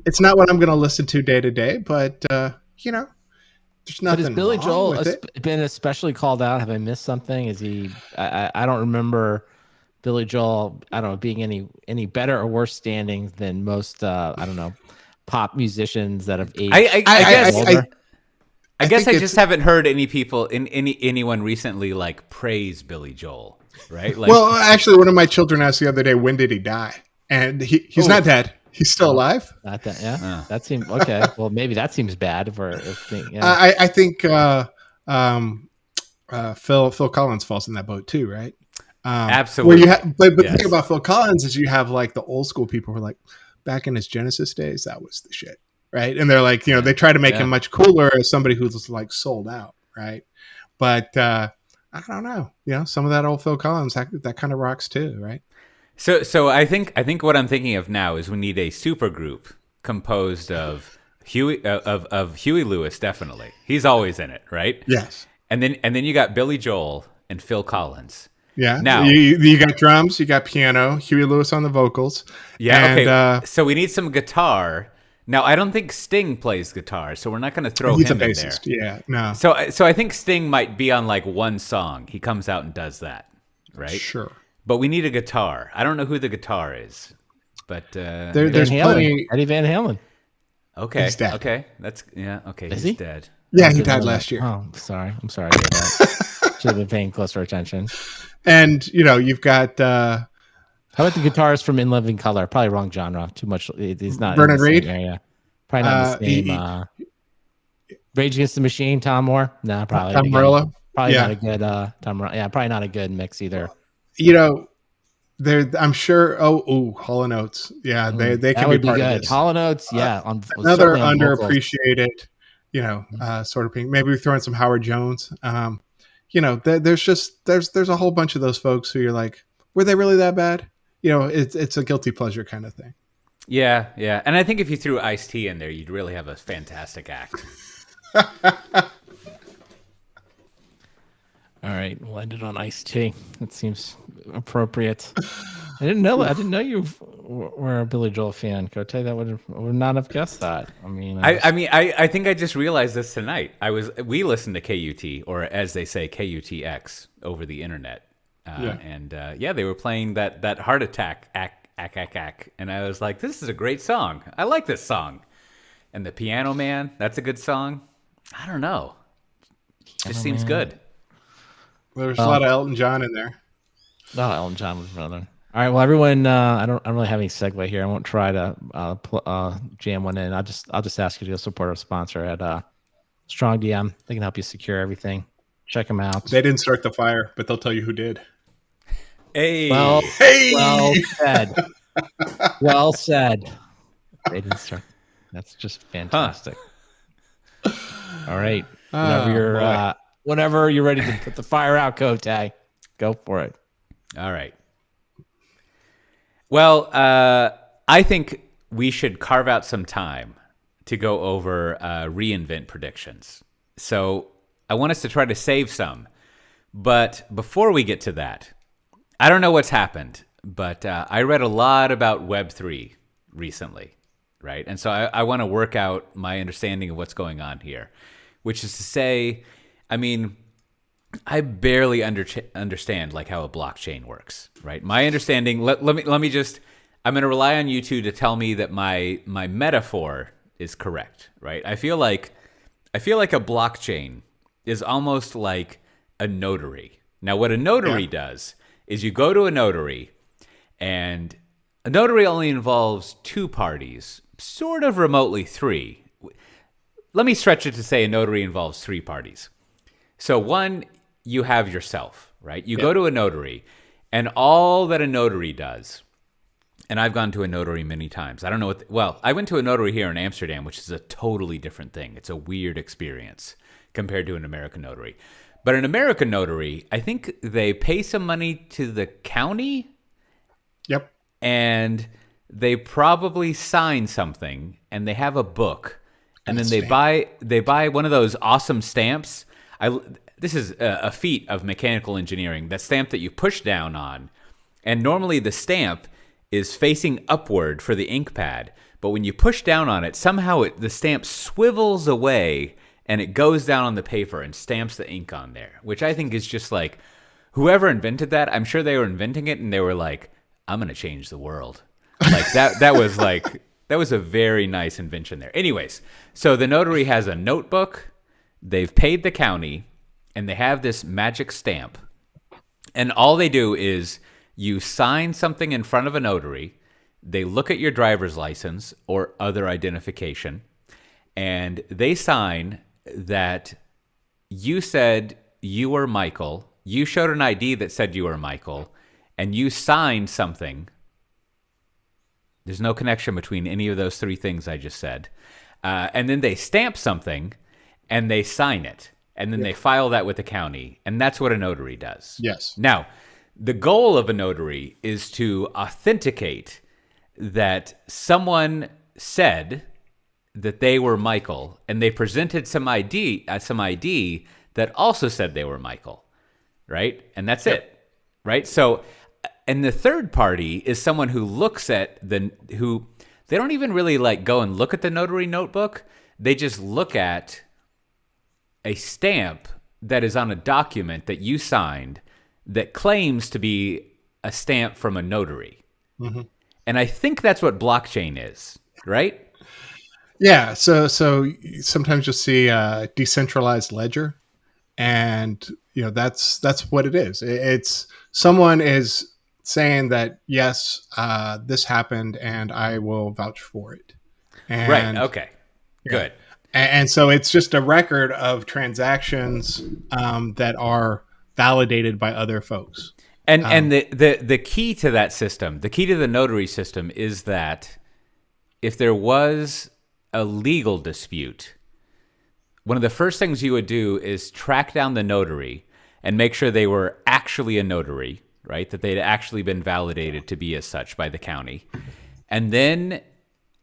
It's not what I'm going to listen to day to day, but there's nothing. But has Billy wrong Joel with it. been especially called out? Have I missed something? Is he? I don't remember Billy Joel. I don't know, being any better or worse standing than most. I don't know, pop musicians that have aged. I guess I think just haven't heard anyone recently like praise Billy Joel, right? Like, well, actually, one of my children asked the other day, when did he die? And he's not dead. He's still alive. Not that, yeah. That seems okay. Well, maybe that seems bad. I think Phil Collins falls in that boat too, right? Absolutely. But the thing about Phil Collins is you have like the old school people who are like, back in his Genesis days, that was the shit, right? And they're like, they try to make him much cooler as somebody who's like sold out, right? But I don't know. Some of that old Phil Collins that kind of rocks too, right? So I think what I'm thinking of now is we need a super group composed of Huey Lewis. Definitely, he's always in it, right? Yes. And then you got Billy Joel and Phil Collins. Yeah. Now you got drums, you got piano, Huey Lewis on the vocals. Yeah. And, okay. So we need some guitar. Now I don't think Sting plays guitar, so we're not going to throw him in there. He's a bassist. Yeah. No. So I think Sting might be on like one song. He comes out and does that, right? Sure. But we need a guitar. I don't know who the guitar is, but there's plenty. Eddie Van Halen. Okay. He's dead. Okay. Okay. Is he's he? dead. Yeah, he died last year. Oh, sorry. I'm sorry to hear that. Should have been paying closer attention. And you've got how about the guitarist from In Living Color? Probably wrong genre. Too much. He's not. Bernard Reed. Yeah. Probably not the same. Rage Against the Machine. Tom Moore. No, probably. Tom Morello. Probably not a good Tom. Yeah, probably not a good mix either. I'm sure. Hall & Oates. Yeah, they can be part of this. Hall & Oates, yeah. Another underappreciated, sort of thing. Maybe we throw in some Howard Jones. There's a whole bunch of those folks who you're like, were they really that bad? It's a guilty pleasure kind of thing. Yeah, and I think if you threw Ice-T in there, you'd really have a fantastic act. right, we'll end it on iced tea. That seems appropriate. I didn't know you were a Billy Joel fan, Cote. That would not have guessed that. I mean, I think I just realized this tonight. We listened to KUT, or as they say, KUTX, over the internet, and they were playing that Heart Attack ack, and I was like, this is a great song. I like this song. And the Piano Man, that's a good song. I don't know. Just seems good. There's a lot of Elton John in there. Oh, Elton John was another. All right, well, everyone, I don't really have any segue here. I won't try to jam one in. I'll just ask you to go support our sponsor at Strong DM. They can help you secure everything. Check them out. They didn't start the fire, but they'll tell you who did. Hey, well said. Well said. They didn't start. That's just fantastic. All right, whenever you're ready to put the fire out, Cote, go for it. All right. Well, I think we should carve out some time to go over reinvent predictions. So I want us to try to save some. But before we get to that, I don't know what's happened, but I read a lot about Web3 recently, right? And so I want to work out my understanding of what's going on here, which is to say, I mean, I barely understand like how a blockchain works, right? My understanding. Let me just. I'm going to rely on you two to tell me that my metaphor is correct, right? I feel like a blockchain is almost like a notary. Now, what a notary does is you go to a notary, and a notary only involves two parties, sort of remotely three. Let me stretch it to say a notary involves three parties. So one, you have yourself, right? You go to a notary, and all that a notary does, and I've gone to a notary many times. I don't know what, I went to a notary here in Amsterdam, which is a totally different thing. It's a weird experience compared to an American notary. But an American notary, I think they pay some money to the county. Yep. And they probably sign something, and they have a book. And then they buy one of those awesome stamps. This is a feat of mechanical engineering. That stamp that you push down on, and normally the stamp is facing upward for the ink pad, but when you push down on it, somehow the stamp swivels away and it goes down on the paper and stamps the ink on there, which I think is just like, whoever invented that, I'm sure they were inventing it and they were like, I'm going to change the world. Like that was a very nice invention there. Anyways, so the notary has a notebook, they've paid the county, and they have this magic stamp. And all they do is you sign something in front of a notary, they look at your driver's license or other identification, and they sign that you said you were Michael, you showed an ID that said you were Michael, and you signed something. There's no connection between any of those three things I just said. And then they stamp something, and they sign it. And then they file that with the county. And that's what a notary does. Yes. Now, the goal of a notary is to authenticate that someone said that they were Michael, and they presented some ID that also said they were Michael, right? And that's it, right? So, and the third party is someone who looks at they don't even really like go and look at the notary notebook. They just look at a stamp that is on a document that you signed that claims to be a stamp from a notary. Mm-hmm. And I think that's what blockchain is, right? Yeah. So sometimes you'll see a decentralized ledger, and that's what it is. It's someone is saying that, yes, this happened and I will vouch for it. And, right. Okay. Good. And so it's just a record of transactions that are validated by other folks. And the key to that system, the key to the notary system, is that if there was a legal dispute, one of the first things you would do is track down the notary and make sure they were actually a notary, right? That they'd actually been validated to be as such by the county. And then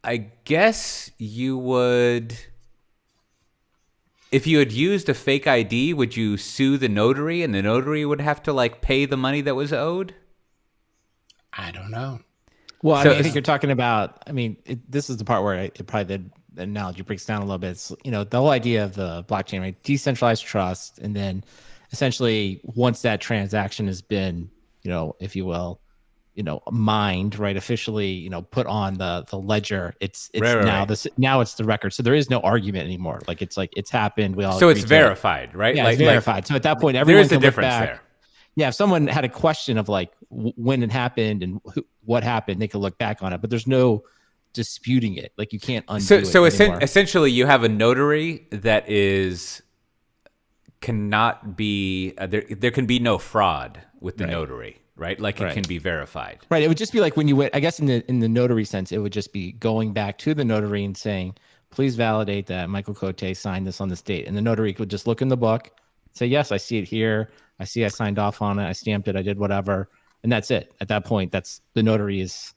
I guess you would if you had used a fake ID, would you sue the notary and the notary would have to like pay the money that was owed? I don't know. Well, I So mean, I it's- think you're talking about. I mean, this is the part where it probably the analogy breaks down a little bit. It's, the whole idea of the blockchain, right? Decentralized trust, and then essentially once that transaction has been, if you will, mined, right, officially, put on the ledger, it's Right, now right. this now it's the record. So there is no argument anymore. Like it's happened. We all So it's agreed to it. verified, right? Yeah, like, it's verified. So at that point, there everyone is a can look difference back. there. Yeah, if someone had a question of like when it happened and what happened, they could look back on it. But there's no disputing it. Like you can't undo it anymore. Essentially, you have a notary that cannot be there can be no fraud with the notary, right? Like it can be verified. Right. It would just be like when you went, I guess in the notary sense, it would just be going back to the notary and saying, please validate that Michael Cote signed this on this date. And the notary could just look in the book, say, yes, I see it here. I see I signed off on it. I stamped it. I did whatever. And that's it. At that point, that's the notary is,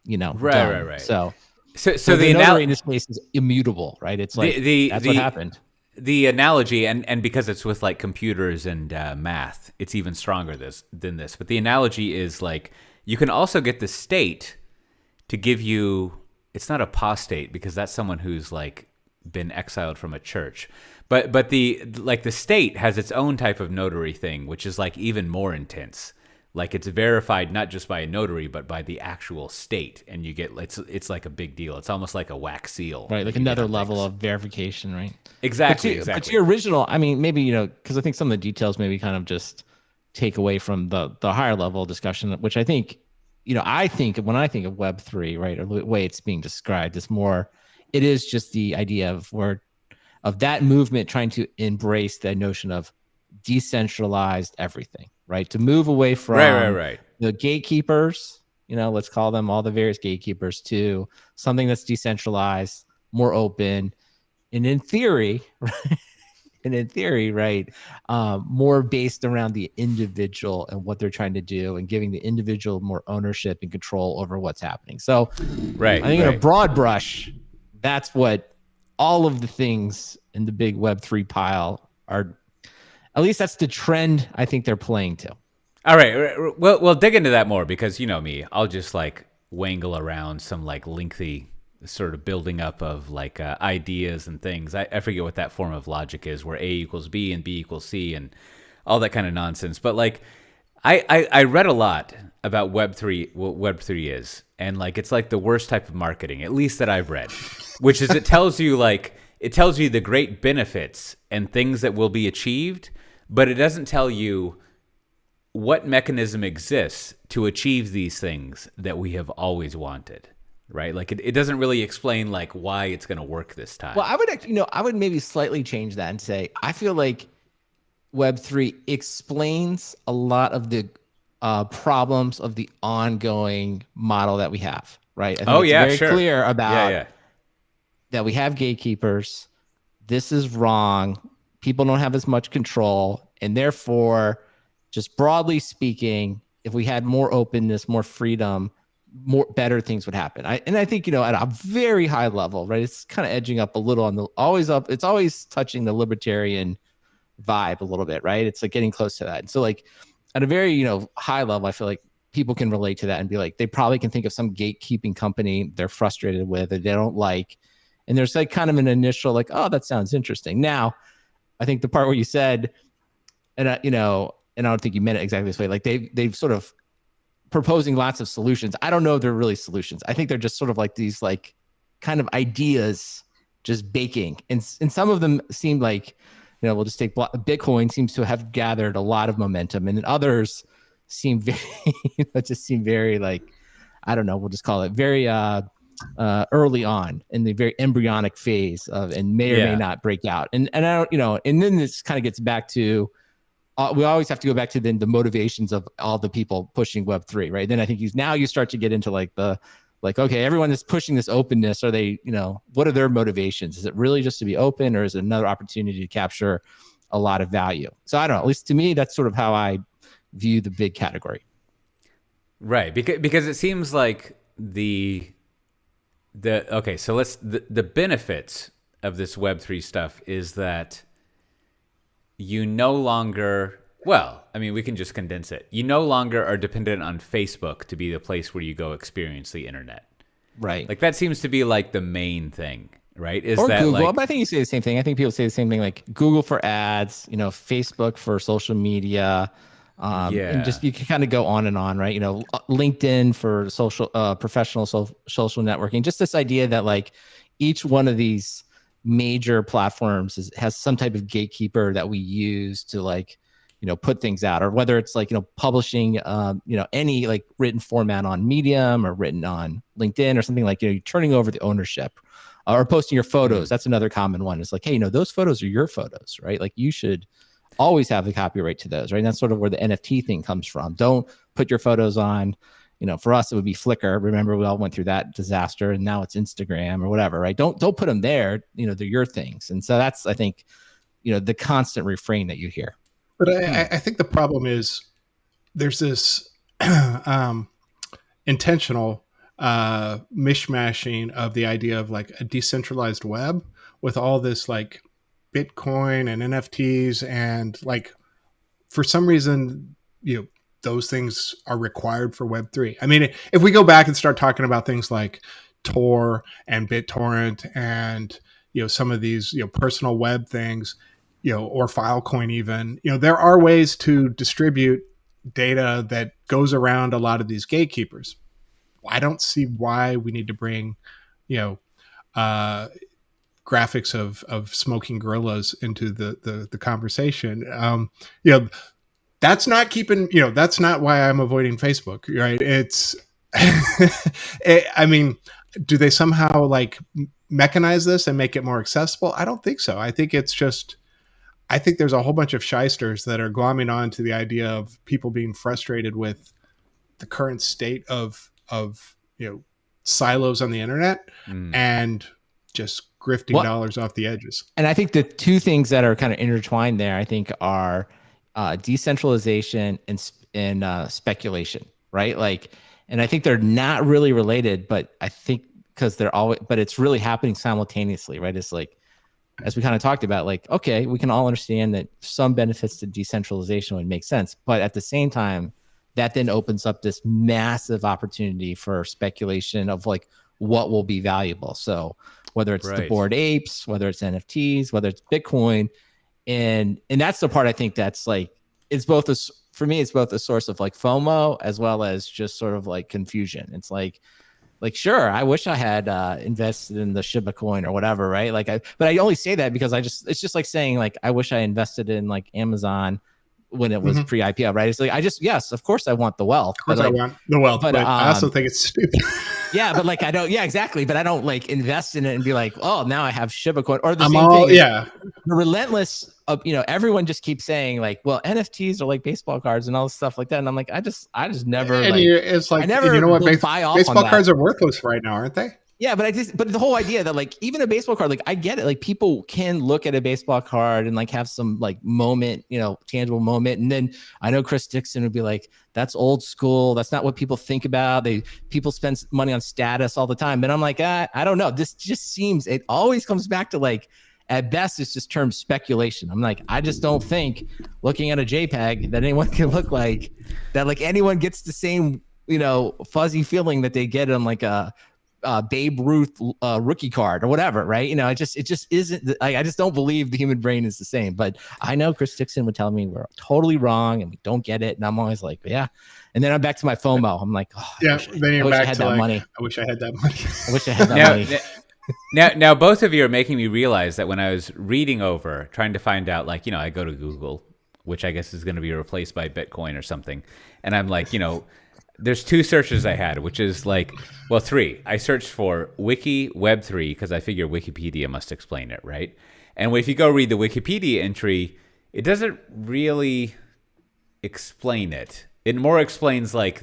done. Right. So the notary in this case is immutable, right? It's like that's what happened. The analogy, and because it's with like computers and math, it's even stronger than this. But the analogy is like you can also get the state to give you. It's not apostate because that's someone who's like been exiled from a church. But the state has its own type of notary thing, which is like even more intense. Like it's verified not just by a notary, but by the actual state, and you get it's like a big deal. It's almost like a wax seal, right? Like another level of verification, right? Exactly. But to your original, I mean, maybe because I think some of the details maybe kind of just take away from the higher level discussion, which I think, I think when I think of Web3, right, or the way it's being described, it's more, it is just the idea of that movement trying to embrace the notion of decentralized everything, right? To move away from the gatekeepers, let's call them all the various gatekeepers, to something that's decentralized, more open, and in theory, right, more based around the individual and what they're trying to do, and giving the individual more ownership and control over what's happening. So, I think in a broad brush, that's what all of the things in the big Web3 pile are. At least that's the trend I think they're playing to. All right. Well, we'll dig into that more because you know me. I'll just like wangle around some like lengthy sort of building up of like ideas and things. I forget what that form of logic is, where A equals B and B equals C and all that kind of nonsense. But like, I read a lot about Web3, what Web3 is, and like it's like the worst type of marketing, at least that I've read, which is it tells you the great benefits and things that will be achieved, but it doesn't tell you what mechanism exists to achieve these things that we have always wanted. Right, like it doesn't really explain like why it's going to work this time. Well, I would maybe slightly change that and say I feel like Web3 explains a lot of the problems of the ongoing model that we have. Right? I think it's very clear about that we have gatekeepers. This is wrong. People don't have as much control, and therefore, just broadly speaking, if we had more openness, more freedom, better things would happen. I think, at a very high level, right, it's kind of edging up a little on it's always touching the libertarian vibe a little bit, right? It's like getting close to that. And so like at a very, high level, I feel like people can relate to that and be like, they probably can think of some gatekeeping company they're frustrated with, that they don't like. And there's like kind of an initial like, oh, that sounds interesting. Now, I think the part where you said, and I don't think you meant it exactly this way, like they've sort of proposing lots of solutions. I don't know if they're really solutions. I think they're just sort of like these like kind of ideas just baking. And some of them seem like, we'll just take Bitcoin seems to have gathered a lot of momentum, and then others seem very like, I don't know, we'll just call it very early on in the very embryonic phase of, and may or may not break out. And I don't, and then this kind of gets back to, we always have to go back to then the motivations of all the people pushing Web3, right? Then I think you start to get into like okay, everyone that's pushing this openness, are they, what are their motivations? Is it really just to be open, or is it another opportunity to capture a lot of value? So I don't know, at least to me, that's sort of how I view the big category. Right, because it seems like the benefits of this Web3 stuff is that you no longer, well, I mean, we can just condense it. You no longer are dependent on Facebook to be the place where you go experience the internet. Right. Like that seems to be like the main thing, right? Is Or that Google, like, but I think you say the same thing. I think people say the same thing, like Google for ads, Facebook for social media, and just you can kind of go on and on, right? LinkedIn for social, professional social networking. Just this idea that like each one of these major platforms has some type of gatekeeper that we use to like, put things out, or whether it's like, publishing, any like written format on Medium or written on LinkedIn or something like, you're turning over the ownership, or posting your photos. That's another common one. It's like, hey, those photos are your photos, right? Like you should always have the copyright to those, right? And that's sort of where the NFT thing comes from. Don't put your photos on, for us, it would be Flickr. Remember, we all went through that disaster, and now it's Instagram or whatever, right? Don't put them there. They're your things. And so that's, I think, the constant refrain that you hear. But I think the problem is there's this intentional mishmashing of the idea of like a decentralized web with all this like Bitcoin and NFTs, and like for some reason, those things are required for Web3. I mean, if we go back and start talking about things like Tor and BitTorrent and some of these personal web things, or Filecoin even, there are ways to distribute data that goes around a lot of these gatekeepers. I don't see why we need to bring, graphics of smoking gorillas into the conversation. That's not keeping, that's not why I'm avoiding Facebook, right? It's, I mean, do they somehow like mechanize this and make it more accessible? I don't think so. I think it's just, I think there's a whole bunch of shysters that are glomming on to the idea of people being frustrated with the current state of silos on the internet and just grifting dollars off the edges. And I think the two things that are kind of intertwined there, I think, are decentralization and speculation, right? Like, and I think they're not really related, but I think because they're always, but it's really happening simultaneously, right? It's like, as we kind of talked about, like, okay, we can all understand that some benefits to decentralization would make sense, but at the same time, that then opens up this massive opportunity for speculation of like what will be valuable. So whether it's the Bored Apes, whether it's NFTs, whether it's Bitcoin, and that's the part I think that's like, it's both for me, it's both a source of like FOMO as well as just sort of like confusion. It's like sure, I wish I had invested in the Shiba coin or whatever, right? But I only say that because it's just like saying like I wish I invested in like Amazon when it was pre-IPO, right? It's like yes, of course I want the wealth. Of course I want the wealth, but I also think it's stupid. Yeah, but like I don't. Yeah, exactly. But I don't like invest in it and be like, oh, now I have Shiba coin or the same thing. Yeah, the relentless. Everyone just keeps saying like, well, NFTs are like baseball cards and all this stuff like that, and I'm like, I just never. And it's like, I never, you know what? Baseball cards are worthless right now, aren't they? Yeah, but the whole idea that like even a baseball card, like I get it, like people can look at a baseball card and like have some like moment, tangible moment, and then I know Chris Dixon would be like, that's old school, that's not what people think about. People spend money on status all the time, but I'm like, I don't know. This just seems, it always comes back to like, at best, it's just term speculation. I'm like, I just don't think looking at a JPEG that anyone can look like that, like anyone gets the same, fuzzy feeling that they get on like a Babe Ruth rookie card or whatever, right? It just isn't. I just don't believe the human brain is the same. But I know Chris Dixon would tell me we're totally wrong and we don't get it, and I'm always like, yeah. And then I'm back to my FOMO. I'm like, oh, yeah. Then you're back to like, money. I wish I had that money. I wish I had that money. Now, both of you are making me realize that when I was reading over, trying to find out, like, I go to Google, which I guess is going to be replaced by Bitcoin or something, and I'm like, there's two searches I had, which is like, well, three. I searched for Wiki Web3 because I figure Wikipedia must explain it, right? And if you go read the Wikipedia entry, it doesn't really explain it. It more explains like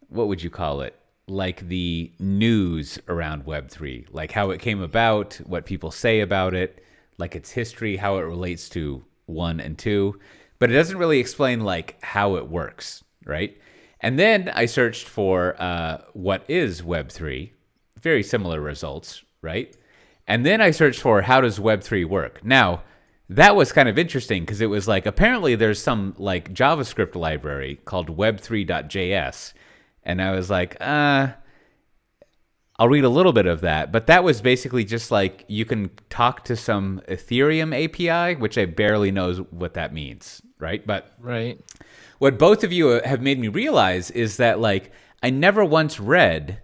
what would you call it? Like the news around Web3, like how it came about, what people say about it, like its history, how it relates to 1 and 2. But it doesn't really explain like how it works. Right. And then I searched for what is Web3, very similar results. Right. And then I searched for how does Web3 work? Now, that was kind of interesting because it was like apparently there's some like JavaScript library called web3.js, and I was like, I'll read a little bit of that, but that was basically just like you can talk to some Ethereum API, which I barely know what that means, right? But Right. what both of you have made me realize is that like I never once read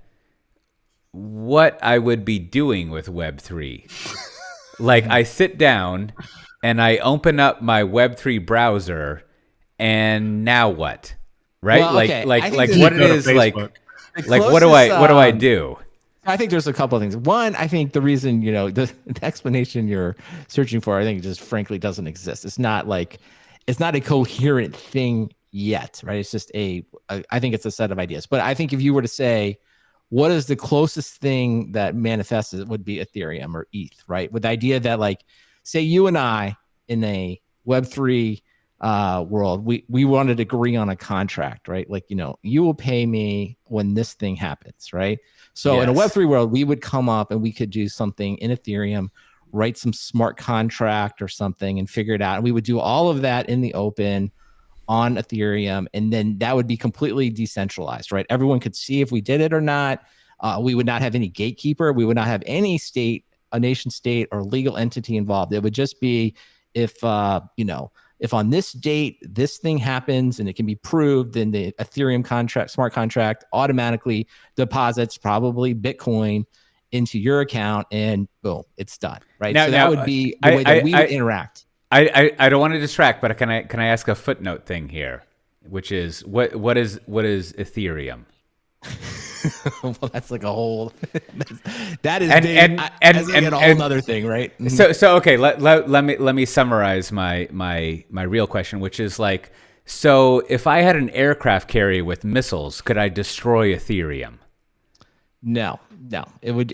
what I would be doing with Web3. Like I sit down and I open up my Web3 browser, and now what? Right? Well, okay. Like I think like there's- what You go it to is like Facebook. what do I do? I think there's a couple of things. One, I think the reason, the explanation you're searching for, I think just frankly doesn't exist. It's not a coherent thing yet, right? It's just I think it's a set of ideas. But I think if you were to say, what is the closest thing that manifests, it would be Ethereum or ETH, right? With the idea that like, say you and I in a Web3 world, we wanted to agree on a contract, right? Like, you will pay me when this thing happens, right? So in a Yes. Web3 world, we would come up and we could do something in Ethereum, write some smart contract or something and figure it out. And we would do all of that in the open on Ethereum. And then that would be completely decentralized, right? Everyone could see if we did it or not. We would not have any gatekeeper. We would not have any state, a nation state or legal entity involved. It would just be if on this date, this thing happens and it can be proved, then the Ethereum contract, smart contract automatically deposits probably Bitcoin into your account and boom, it's done. Right. So that would be the way that we would interact. I don't want to distract, but can I ask a footnote thing here, which is what is Ethereum? Well, that's like a whole that is and a whole nother thing, right? So okay, let me summarize my real question, which is like, so if I had an aircraft carrier with missiles, could I destroy Ethereum? No, it would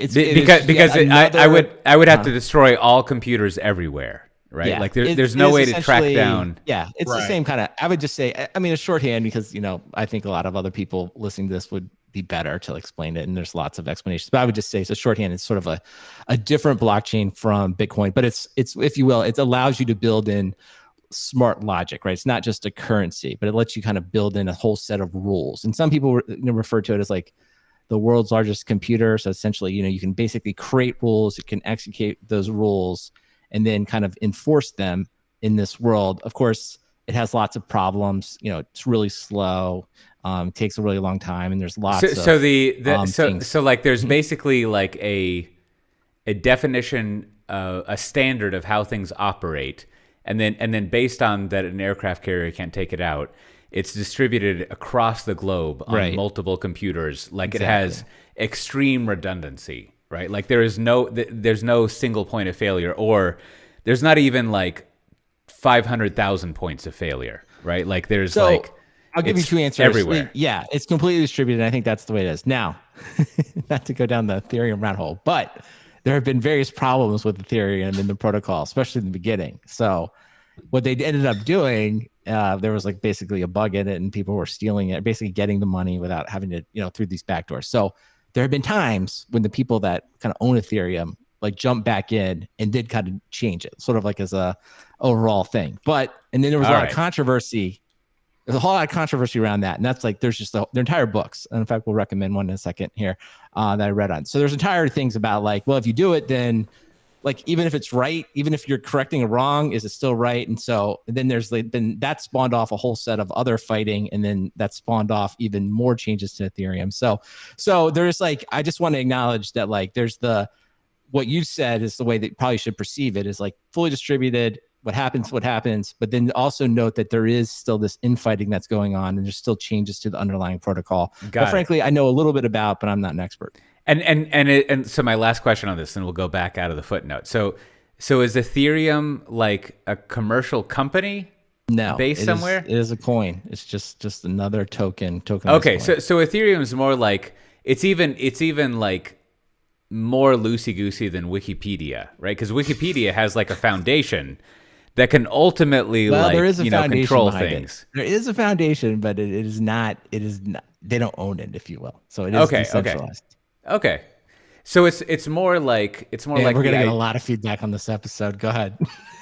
I would have to destroy all computers everywhere, right? Yeah, like there's no way to track down. Yeah, it's the same kind of. I would just say, I mean, a shorthand because I think a lot of other people listening to this would be better to explain it, and there's lots of explanations. But I would just say it's a shorthand. It's sort of a different blockchain from Bitcoin, but it's if you will, it allows you to build in smart logic, right? It's not just a currency, but it lets you kind of build in a whole set of rules. And some people refer to it as like the world's largest computer. So essentially, you can basically create rules, you can execute those rules, and then kind of enforce them in this world. Of course, it has lots of problems. It's really slow. Takes a really long time, and there's lots. So like there's basically like a definition, a standard of how things operate, and then based on that, an aircraft carrier can't take it out. It's distributed across the globe on multiple computers. Like it has extreme redundancy, right? Like there's no single point of failure, or there's not even like 500,000 points of failure, right? Like there's I'll give you two answers. Everywhere. Yeah, it's completely distributed. And I think that's the way it is. Now, not to go down the Ethereum rat hole, but there have been various problems with Ethereum in the protocol, especially in the beginning. So what they ended up doing, there was like basically a bug in it and people were stealing it, basically getting the money without having to, through these backdoors. So there have been times when the people that kind of own Ethereum like jumped back in and did kind of change it, sort of like as a overall thing. And then there was a lot of controversy. There's a whole lot of controversy around that. And that's like, there's just their entire books. And in fact, we'll recommend one in a second here that I read on. So there's entire things about like, well, if you do it, then like, even if it's right, even if you're correcting a wrong, is it still right? And so then then that spawned off a whole set of other fighting. And then that spawned off even more changes to Ethereum. So there's like, I just want to acknowledge that like, there's what you said is the way that you probably should perceive it is like fully distributed. What happens, but then also note that there is still this infighting that's going on and there's still changes to the underlying protocol. But frankly, I know a little bit about, but I'm not an expert. And so my last question on this, and we'll go back out of the footnote. So is Ethereum like a commercial company? No, based somewhere? It is a coin. It's just another token. Okay, so Ethereum is more like it's even like more loosey goosey than Wikipedia, right? Because Wikipedia has like a foundation that can ultimately control things. There is a foundation, but it is not. They don't own it, if you will. So it is decentralized. Okay. So it's more like We're gonna get a lot of feedback on this episode. Go ahead.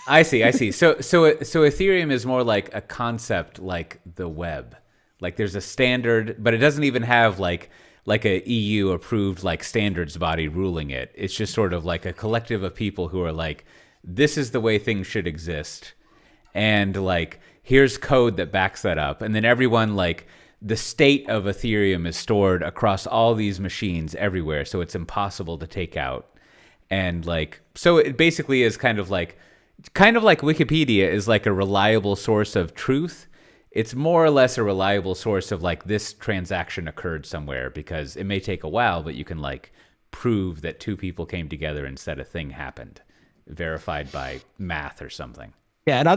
I see. So Ethereum is more like a concept, like the web. Like there's a standard, but it doesn't even have like a EU approved like standards body ruling it. It's just sort of like a collective of people who are like, this is the way things should exist, and like here's code that backs that up, and then everyone like. The state of Ethereum is stored across all these machines everywhere, so it's impossible to take out. And like, so it basically is kind of like Wikipedia is like a reliable source of truth. It's more or less a reliable source of like this transaction occurred somewhere, because it may take a while, but you can like prove that two people came together and said a thing happened, verified by math or something. Yeah, and I'll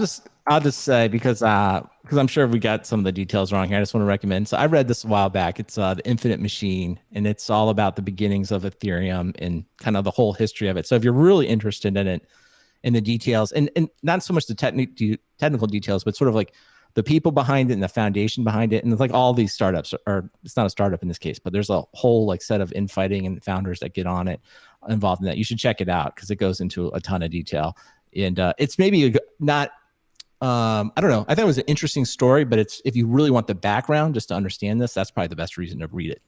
just say, because I'm sure we got some of the details wrong here, I just want to recommend. So I read this a while back. It's the Infinite Machine, and it's all about the beginnings of Ethereum and kind of the whole history of it. So if you're really interested in it, in the details, and not so much the technical details, but sort of like the people behind it and the foundation behind it, and it's like all these startups, or it's not a startup in this case, but there's a whole like set of infighting and founders that get on it, involved in that. You should check it out because it goes into a ton of detail. And it's maybe not, I don't know. I thought it was an interesting story, but it's, if you really want the background just to understand this, that's probably the best reason to read it.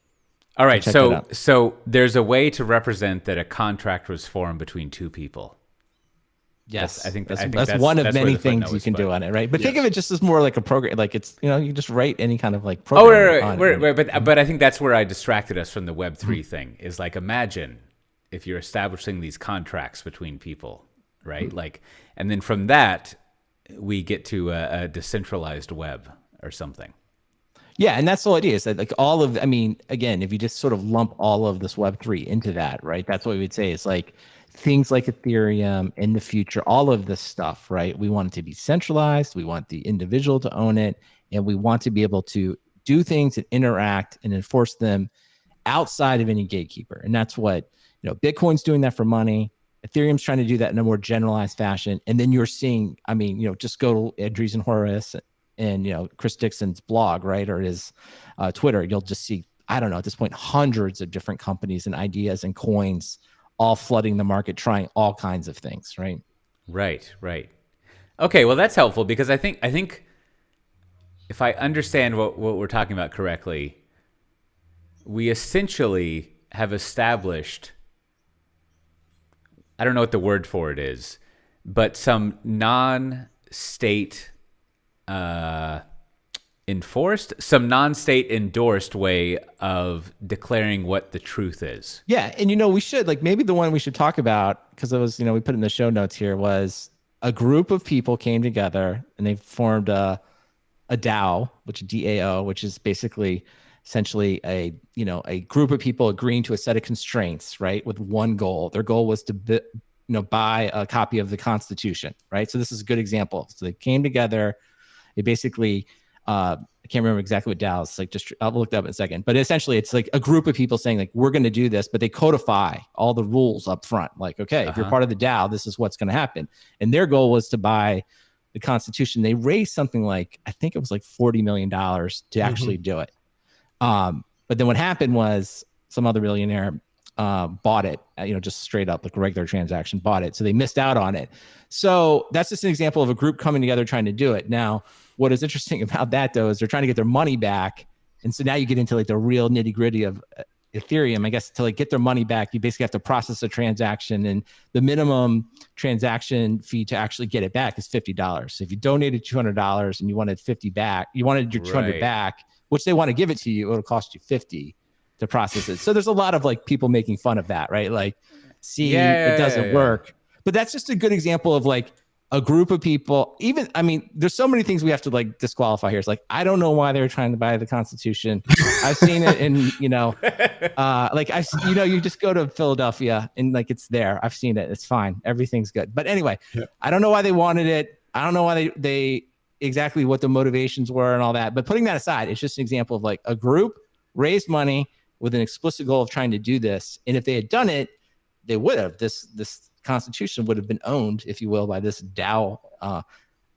All right. So there's a way to represent that a contract was formed between two people. Yes. I think that's one of many things you can do on it, right? But think of it just as more like a program, like it's, you can just write any kind of like program. But I think that's where I distracted us from the Web3 thing, is like, imagine if you're establishing these contracts between people. Right? Like, and then from that, we get to a decentralized web or something. Yeah. And that's the idea, is that like all of, I mean, again, if you just sort of lump all of this Web3 into that, right? That's what we would say is like things like Ethereum in the future, all of this stuff, right? We want it to be centralized. We want the individual to own it. And we want to be able to do things and interact and enforce them outside of any gatekeeper. And that's what, Bitcoin's doing that for money. Ethereum's trying to do that in a more generalized fashion. And then you're seeing, I mean, just go to Andreessen Horowitz and, Chris Dixon's blog, right? Or his Twitter. You'll just see, I don't know, at this point, hundreds of different companies and ideas and coins all flooding the market, trying all kinds of things, right? Right. Okay, well, that's helpful, because I think if I understand what we're talking about correctly, we essentially have established, I don't know what the word for it is, but some non-state endorsed way of declaring what the truth is. Yeah, and we should, like, maybe the one we should talk about, because it was, we put in the show notes here, was a group of people came together and they formed a DAO, which DAO, which is basically essentially a group of people agreeing to a set of constraints, right? With one goal. Their goal was to buy a copy of the Constitution, right? So this is a good example. So they came together. They basically, I can't remember exactly what DAO is, like, just I'll look it up in a second. But essentially, it's like a group of people saying, like, we're going to do this, but they codify all the rules up front. Like, okay, if you're part of the DAO, this is what's going to happen. And their goal was to buy the Constitution. They raised something like, I think it was like $40 million to actually do it. But then what happened was some other billionaire bought it, just straight up like a regular transaction, bought it. So they missed out on it. So that's just an example of a group coming together trying to do it. Now, what is interesting about that, though, is they're trying to get their money back. And so now you get into like the real nitty gritty of Ethereum. I guess to like get their money back, you basically have to process a transaction, and the minimum transaction fee to actually get it back is $50. So if you donated $200 and you wanted your 200 back, which they want to give it to you, it'll cost you $50 to process it. So there's a lot of like people making fun of that, right? Like, it doesn't work. But that's just a good example of like a group of people. Even, I mean, there's so many things we have to like disqualify here. It's like, I don't know why they were trying to buy the Constitution. I've seen it in, like you just go to Philadelphia and like it's there. I've seen it. It's fine. Everything's good. But anyway, I don't know why they wanted it. I don't know why they exactly what the motivations were and all that. But putting that aside, it's just an example of like a group raised money with an explicit goal of trying to do this. And if they had done it, they would have. This Constitution would have been owned, if you will, by this DAO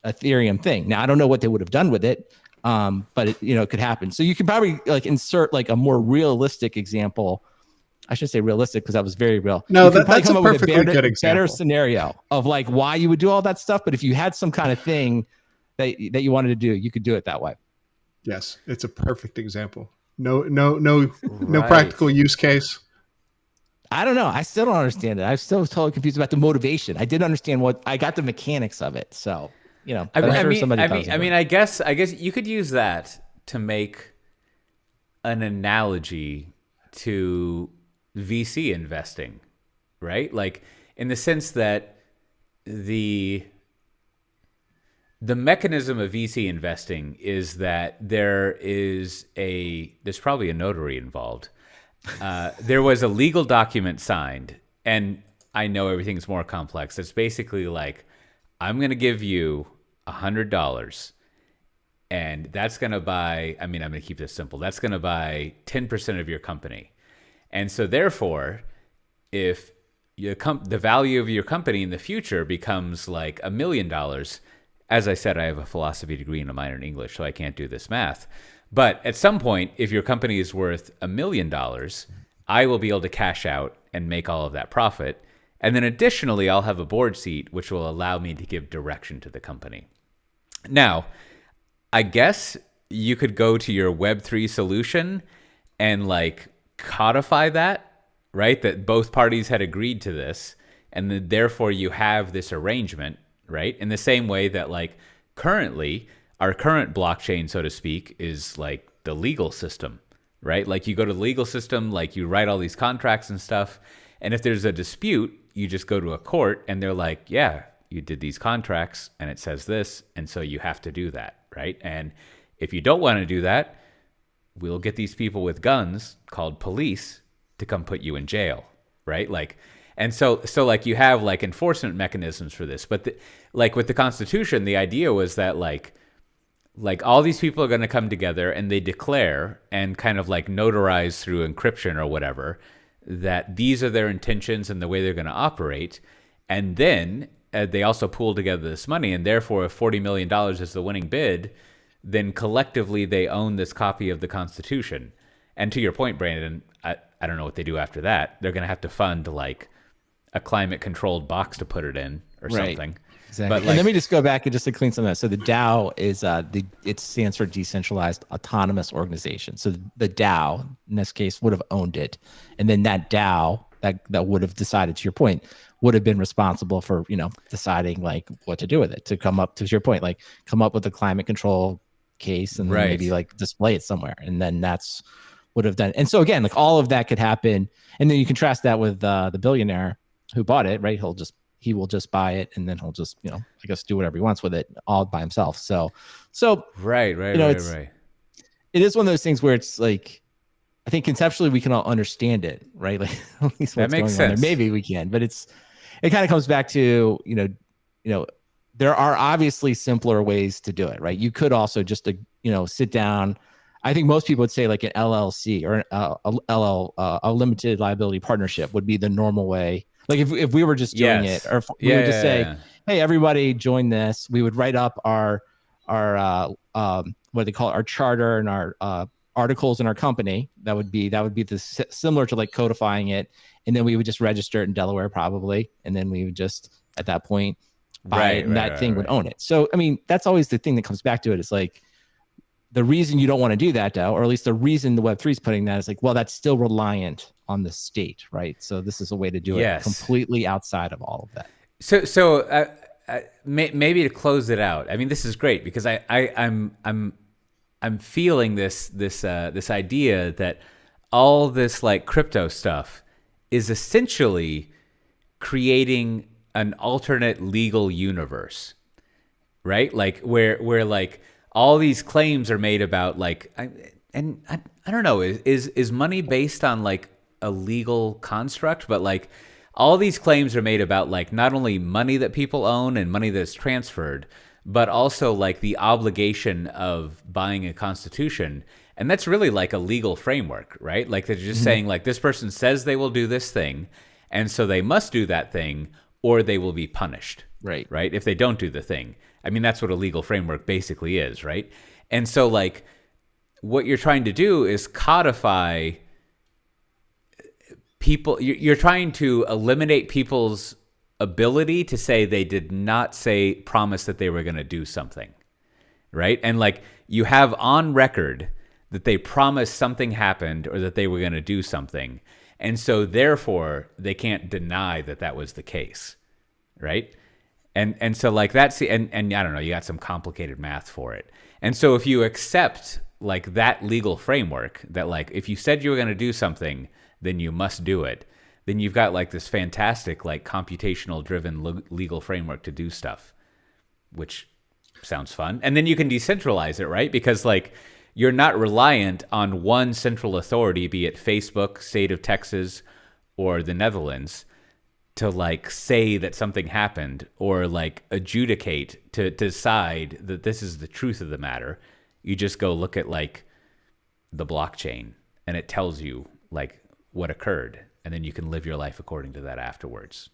Ethereum thing. Now, I don't know what they would have done with it, but it could happen. So you could probably like insert like a more realistic example I should say realistic because that was very real. No, you could probably that's come a up with perfectly good better example. scenario of like why you would do all that stuff. But if you had some kind of thing that you wanted to do, you could do it that way. Yes, it's a perfect example. No Right. practical use case. I don't know. I still don't understand it. I'm still totally confused about the motivation. I didn't understand I got the mechanics of it. So, I guess you could use that to make an analogy to VC investing, right? Like in the sense that the mechanism of VC investing is that there's probably a notary involved. There was a legal document signed, and I know everything's more complex. It's basically like, I'm going to give you $100, and that's going to buy, I'm going to keep this simple. That's going to buy 10% of your company. And so therefore, if the value of your company in the future becomes like $1 million, as I said, I have a philosophy degree and a minor in English, so I can't do this math. But at some point, if your company is worth $1 million, I will be able to cash out and make all of that profit. And then additionally, I'll have a board seat, which will allow me to give direction to the company. Now, I guess you could go to your Web3 solution and like codify that, right? That both parties had agreed to this. And then therefore you have this arrangement, right? In the same way that like currently, our current blockchain, so to speak, is like the legal system, right? Like you go to the legal system, like you write all these contracts and stuff. And if there's a dispute, you just go to a court and they're like, yeah, you did these contracts and it says this. And so you have to do that, right? And if you don't want to do that, we'll get these people with guns called police to come put you in jail, right? Like, and so like you have like enforcement mechanisms for this. But like with the Constitution, the idea was that like all these people are going to come together and they declare and kind of like notarize through encryption or whatever that these are their intentions and the way they're going to operate. And then they also pool together this money. And therefore, if $40 million is the winning bid, then collectively they own this copy of the Constitution. And to your point, Brandon, I don't know what they do after that. They're going to have to fund like a climate controlled box to put it in or something. Exactly. But and let me just go back and just to clean some of that. So the DAO is it stands for Decentralized Autonomous Organization. So the DAO in this case would have owned it, and then that DAO that would have decided, to your point, would have been responsible for deciding like what to do with it, to come up to your point, like come up with a climate control case and then maybe like display it somewhere, and then that's would have done. And so again, like all of that could happen, and then you contrast that with the billionaire who bought it, right? He will just buy it, and then he'll just, I guess, do whatever he wants with it all by himself. So right. It is one of those things where it's like, I think conceptually we can all understand it, right? Like at least what's going on there. Maybe we can, but it kind of comes back to, there are obviously simpler ways to do it, right? You could also just, sit down. I think most people would say like an LLC or a limited liability partnership would be the normal way. Like if we were just doing it, or if we would just say, hey, everybody join this, we would write up our what they call it, our charter and our articles in our company. That would be similar to like codifying it. And then we would just register it in Delaware probably. And then we would just, at that point, buy it, and that thing would own it. So, I mean, that's always the thing that comes back to it. Is like, the reason you don't want to do that now, or at least the reason the Web3 is putting that is like, well, that's still reliant on the state, right? So this is a way to do it completely outside of all of that. So maybe to close it out. I mean, this is great because I'm feeling this idea that all this like crypto stuff is essentially creating an alternate legal universe, right? Like where like all these claims are made about like, I don't know, is money based on like a legal construct? But like all these claims are made about like not only money that people own and money that's transferred, but also like the obligation of buying a constitution. And that's really like a legal framework, right? Like they're just saying like this person says they will do this thing, and so they must do that thing or they will be punished, right? If they don't do the thing. I mean, that's what a legal framework basically is, right? And so like what you're trying to do is codify you're trying to eliminate people's ability to say they did not promise that they were going to do something, right? And like you have on record that they promised something happened or that they were going to do something. And so therefore they can't deny that that was the case, right? And so like that's, and I don't know, you got some complicated math for it. And so if you accept like that legal framework that like, if you said you were going to do something, then you must do it, then you've got like this fantastic, like computational driven legal framework to do stuff, which sounds fun. And then you can decentralize it, right? Because like you're not reliant on one central authority, be it Facebook, state of Texas, or the Netherlands, to like say that something happened or like adjudicate to decide that this is the truth of the matter. You just go look at like the blockchain and it tells you like what occurred, and then you can live your life according to that afterwards.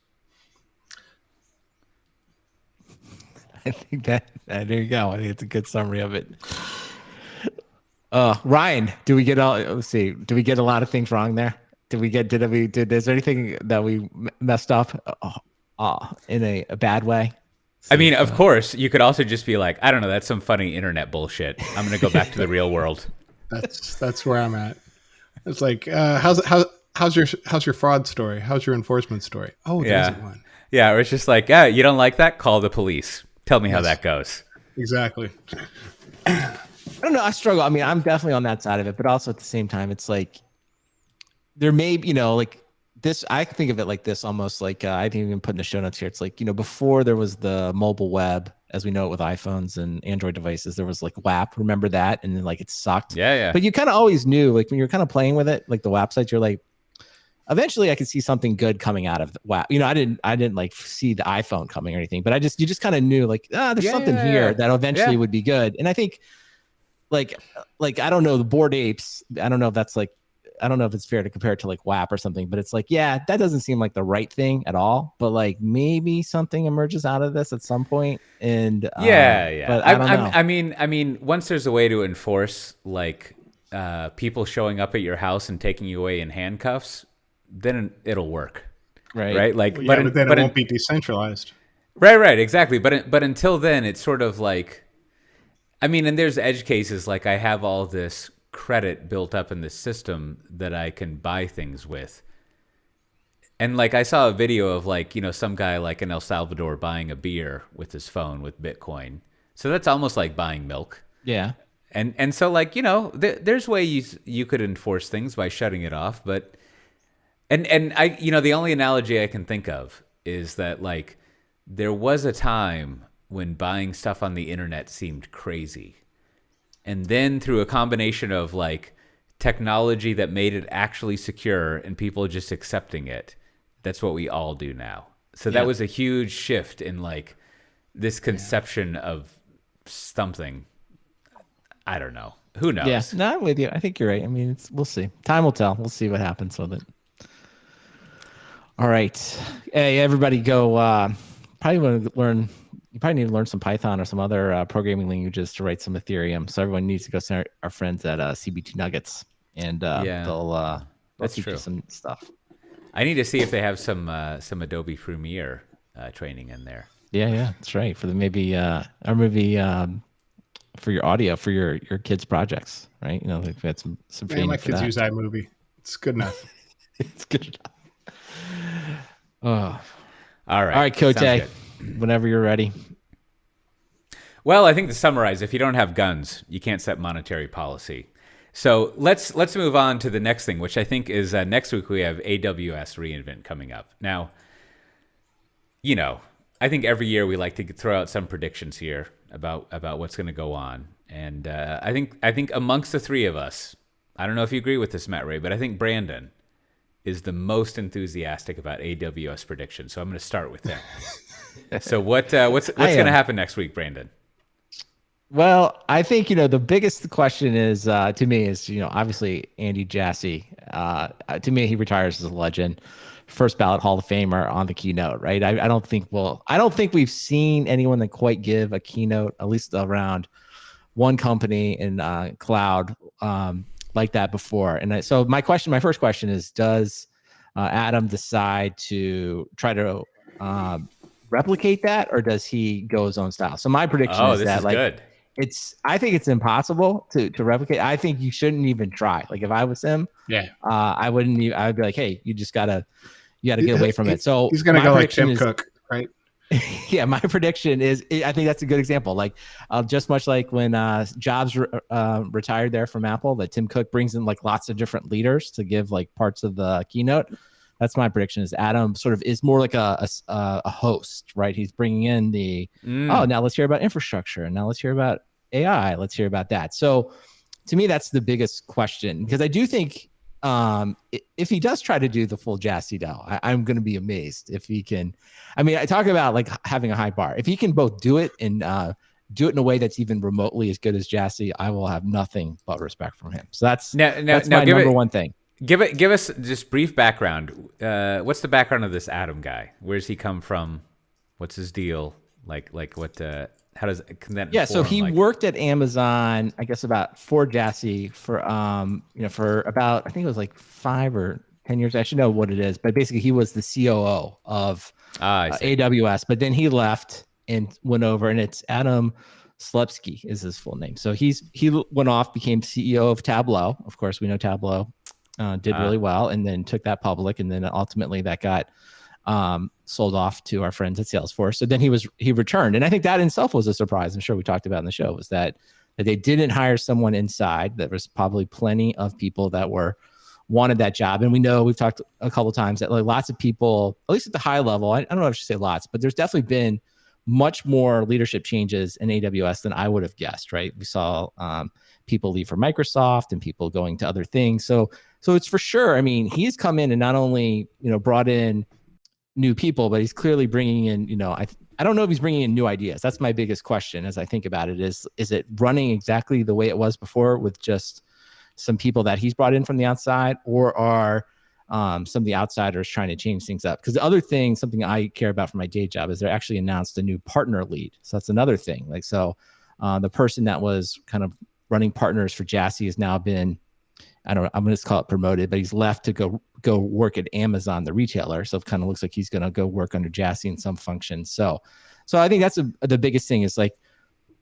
I think that there you go. I think it's a good summary of it. Ryan, do we get a lot of things wrong there? Is there anything that we messed up in a bad way? I mean, of course, you could also just be like, I don't know, that's some funny internet bullshit. I'm going to go back to the real world. That's where I'm at. It's like, how's your fraud story? How's your enforcement story? Oh, there's one. Yeah, or it's just like, yeah, you don't like that? Call the police. Tell me how that goes. Exactly. I don't know. I struggle. I mean, I'm definitely on that side of it, but also at the same time, it's like there may be, like this. I think of it like this, almost like I didn't even put in the show notes here. It's like, before there was the mobile web, as we know it with iPhones and Android devices, there was like WAP. Remember that? And then like it sucked. Yeah. But you kind of always knew, like when you're kind of playing with it, like the WAP sites, you're like, eventually I could see something good coming out of the WAP. I didn't like see the iPhone coming or anything, but you just kind of knew like, there's something here that eventually would be good. And I think like, I don't know, the Bored Apes, I don't know if it's fair to compare it to like WAP or something, but it's like, yeah, that doesn't seem like the right thing at all. But like maybe something emerges out of this at some point. And But I don't know. I mean, once there's a way to enforce like people showing up at your house and taking you away in handcuffs, then it'll work, right? Like, but then it won't be decentralized, right, exactly. But until then, it's sort of like, I mean, and there's edge cases like I have all this credit built up in the system that I can buy things with, and like I saw a video of like some guy like in El Salvador buying a beer with his phone with Bitcoin, so that's almost like buying milk. Yeah, and so like there's ways you could enforce things by shutting it off, but. And I, the only analogy I can think of is that like there was a time when buying stuff on the internet seemed crazy. And then through a combination of like technology that made it actually secure and people just accepting it, that's what we all do now. So that was a huge shift in like this conception of something. I don't know. Who knows? Yeah, no, I'm with you. I think you're right. I mean, we'll see. Time will tell. We'll see what happens with it. All right. Hey, everybody go. You probably need to learn some Python or some other programming languages to write some Ethereum. So everyone needs to go see our friends at CB2 Nuggets, and they'll teach you some stuff. I need to see if they have some Adobe Premiere training in there. Yeah, that's right. For the maybe for your audio for your kids' projects, right? Like we had some training. My kids use iMovie. It's good enough. It's good enough. All right, Cote, whenever you're ready. Well, I think to summarize, if you don't have guns, you can't set monetary policy. So let's move on to the next thing, which I think is next week we have AWS reInvent coming up. Now, I think every year we like to throw out some predictions here about what's going to go on, and I think amongst the three of us, I don't know if you agree with this, Matt Ray, but I think Brandon is the most enthusiastic about AWS predictions. So I'm going to start with him. So what's going to happen next week, Brandon? Well, I think, the biggest question is, to me is, obviously Andy Jassy. To me, he retires as a legend, first ballot Hall of Famer on the keynote, right? I don't think we've seen anyone that quite give a keynote, at least around one company in cloud, like that before. And so my first question is, does Adam decide to try to replicate that, or does he go his own style? So my prediction is this that is like good. I think it's impossible to replicate. I think you shouldn't even try. Like if I was him, I wouldn't even, I would be like, hey, you gotta get away from it. So he's gonna go like Tim Cook, right? Yeah, my prediction is, I think that's a good example. Like just much like when Jobs retired there from Apple, that Tim Cook brings in like lots of different leaders to give like parts of the keynote. That's my prediction. Is Adam sort of is more like a host, right? He's bringing in now let's hear about infrastructure, and now let's hear about AI. Let's hear about that. So to me, that's the biggest question, because I do think if he does try to do the full Jassy DAO, I'm going to be amazed if he can. I mean, I talk about like having a high bar. If he can both do it and do it in a way that's even remotely as good as Jassy, I will have nothing but respect from him. So that's my number one thing. Give us just brief background. What's the background of this Adam guy? Where's he come from? What's his deal? Like what? How does can that? Yeah, so he worked at Amazon, I guess about for Jassy for for about, I think it was like 5 or 10 years. I should know what it is, but basically he was the COO of AWS. But then he left and went over, and it's Adam Slepsky is his full name. So he went off, became CEO of Tableau. Of course, we know Tableau did really well, and then took that public, and then ultimately that got sold off to our friends at Salesforce. So then he returned, and I think that in itself was a surprise. I'm sure we talked about in the show, was that they didn't hire someone inside. There was probably plenty of people that wanted that job, and we know, we've talked a couple of times that like lots of people, at least at the high level, I don't know if I should say lots, but there's definitely been much more leadership changes in AWS than I would have guessed. Right? We saw people leave for Microsoft and people going to other things. So it's for sure. I mean, he's come in and not only brought in new people, but he's clearly bringing in, I don't know if he's bringing in new ideas. That's my biggest question as I think about it, is it running exactly the way it was before with just some people that he's brought in from the outside, or are some of the outsiders trying to change things up? Because the other thing, something I care about for my day job, is they actually announced a new partner lead. So that's another thing. Like, so the person that was kind of running partners for Jassy has now been, I'm going to call it promoted, but he's left to go work at Amazon, the retailer. So it kind of looks like he's going to go work under Jassy in some function. So I think that's the biggest thing, is like,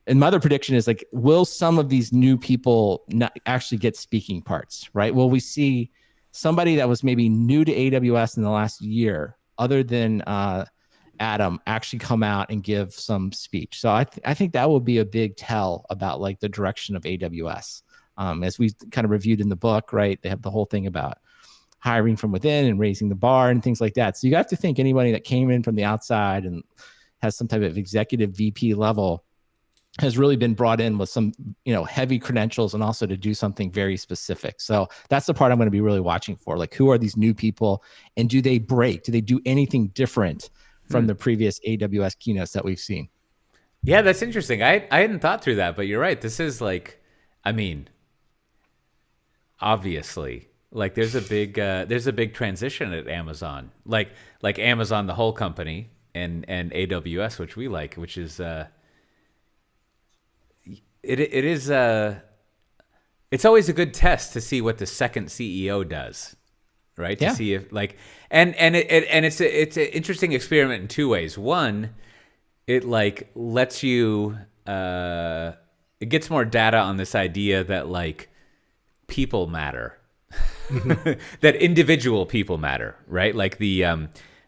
and my other prediction is like, will some of these new people not actually get speaking parts, right? Will we see somebody that was maybe new to AWS in the last year, other than Adam, actually come out and give some speech? So I think that will be a big tell about like the direction of AWS. As we kind of reviewed in the book, right? They have the whole thing about hiring from within and raising the bar and things like that. So you have to think anybody that came in from the outside and has some type of executive VP level has really been brought in with some, heavy credentials, and also to do something very specific. So that's the part I'm going to be really watching for. Like, who are these new people, and do they do anything different from the previous AWS keynotes that we've seen? Yeah, that's interesting. I hadn't thought through that, but you're right. This is like, I mean, obviously, like there's a big transition at Amazon, like Amazon, the whole company, and AWS, which we like, which is it's always a good test to see what the second CEO does, right? To see if like, and it's an interesting experiment in two ways. One, it like lets you it gets more data on this idea that like people matter, that individual people matter, right? Like the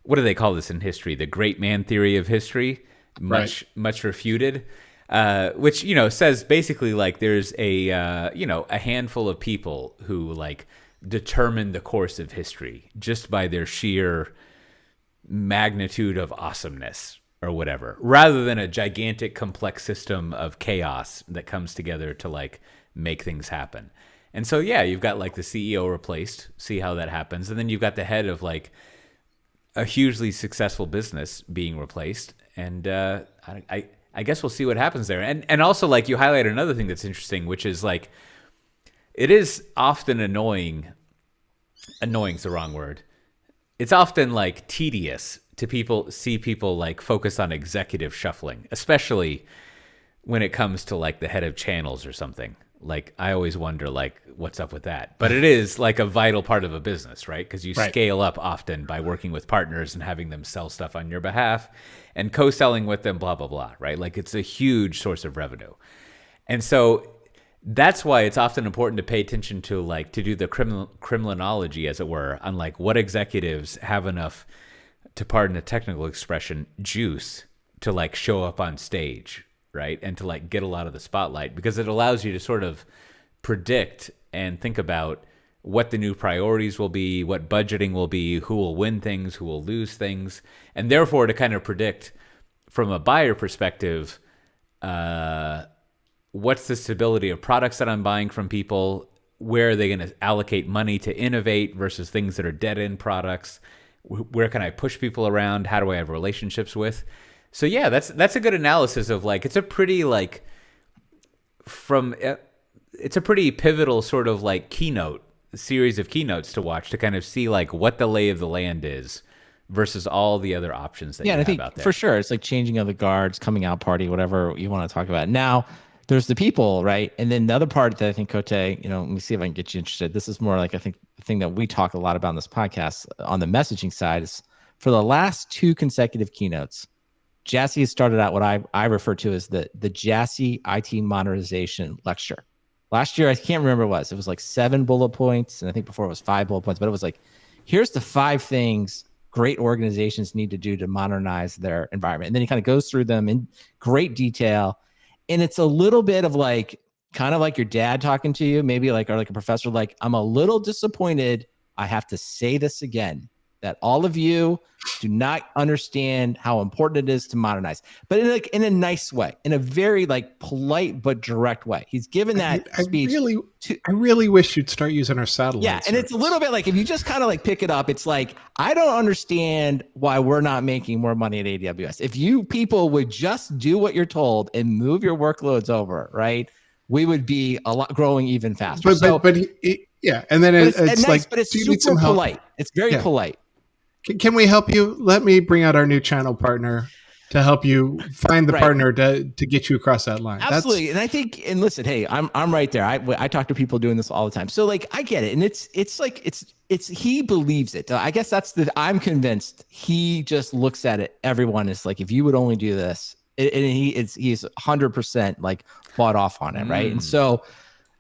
what do they call this in history? The great man theory of history, much refuted, which says basically like there's a a handful of people who like determine the course of history just by their sheer magnitude of awesomeness or whatever, rather than a gigantic complex system of chaos that comes together to like make things happen. And so, yeah, you've got like the CEO replaced, see how that happens. And then you've got the head of like a hugely successful business being replaced. And I guess we'll see what happens there. And also like you highlight another thing that's interesting, which is like, it is often annoying's the wrong word. It's often like tedious to see people like focus on executive shuffling, especially when it comes to like the head of channels or something. Like, I always wonder, like, what's up with that? But it is like a vital part of a business, right? Because you scale up often by working with partners and having them sell stuff on your behalf and co-selling with them, blah, blah, blah, right? Like, it's a huge source of revenue. And so that's why it's often important to pay attention to, like, to do the criminology, as it were, on, like, what executives have enough, to pardon a technical expression, juice to, like, show up on stage, right? And to, like, get a lot of the spotlight, because it allows you to sort of predict and think about what the new priorities will be, what budgeting will be, who will win things, who will lose things, and therefore to kind of predict from a buyer perspective, what's the stability of products that I'm buying from people, where are they going to allocate money to innovate versus things that are dead-end products, where can I push people around, how do I have relationships with. So yeah, that's a good analysis of, like, it's a pretty, like, it's a pretty pivotal sort of, like, series of keynotes to watch, to kind of see, like, what the lay of the land is versus all the other options that you have out there. For sure, it's like changing of the guards, coming out party, whatever you want to talk about. Now, there's the people, right? And then the other part that I think, Cote, let me see if I can get you interested. This is more like, I think, the thing that we talk a lot about in this podcast on the messaging side is, for the last 2 consecutive keynotes, Jassy has started out what I refer to as the Jassy IT modernization lecture. Last year, I can't remember what it was. It was like 7 bullet points, and I think before it was 5 bullet points. But it was like, here's the 5 things great organizations need to do to modernize their environment. And then he kind of goes through them in great detail. And it's a little bit of, like, kind of like your dad talking to you, maybe, like, or like a professor, like, I'm a little disappointed. I have to say this again, that all of you do not understand how important it is to modernize, but in a nice way, in a very, like, polite but direct way. He's given that speech. I really wish you'd start using our satellite. Yeah, and it's a little bit like, if you just kind of, like, pick it up, it's like, I don't understand why we're not making more money at AWS. If you people would just do what you're told and move your workloads over, right, we would be growing even faster. Yeah, and then it's nice, like, but it's super polite. It's very polite. Can we help you? Let me bring out our new channel partner to help you find the partner to get you across that line. Absolutely. And I think, and listen, hey, I'm right there. I talk to people doing this all the time. So, like, I get it. And it's like, he believes it. I guess I'm convinced he just looks at it. Everyone is like, if you would only do this, and he's 100% like bought off on it. Right. And so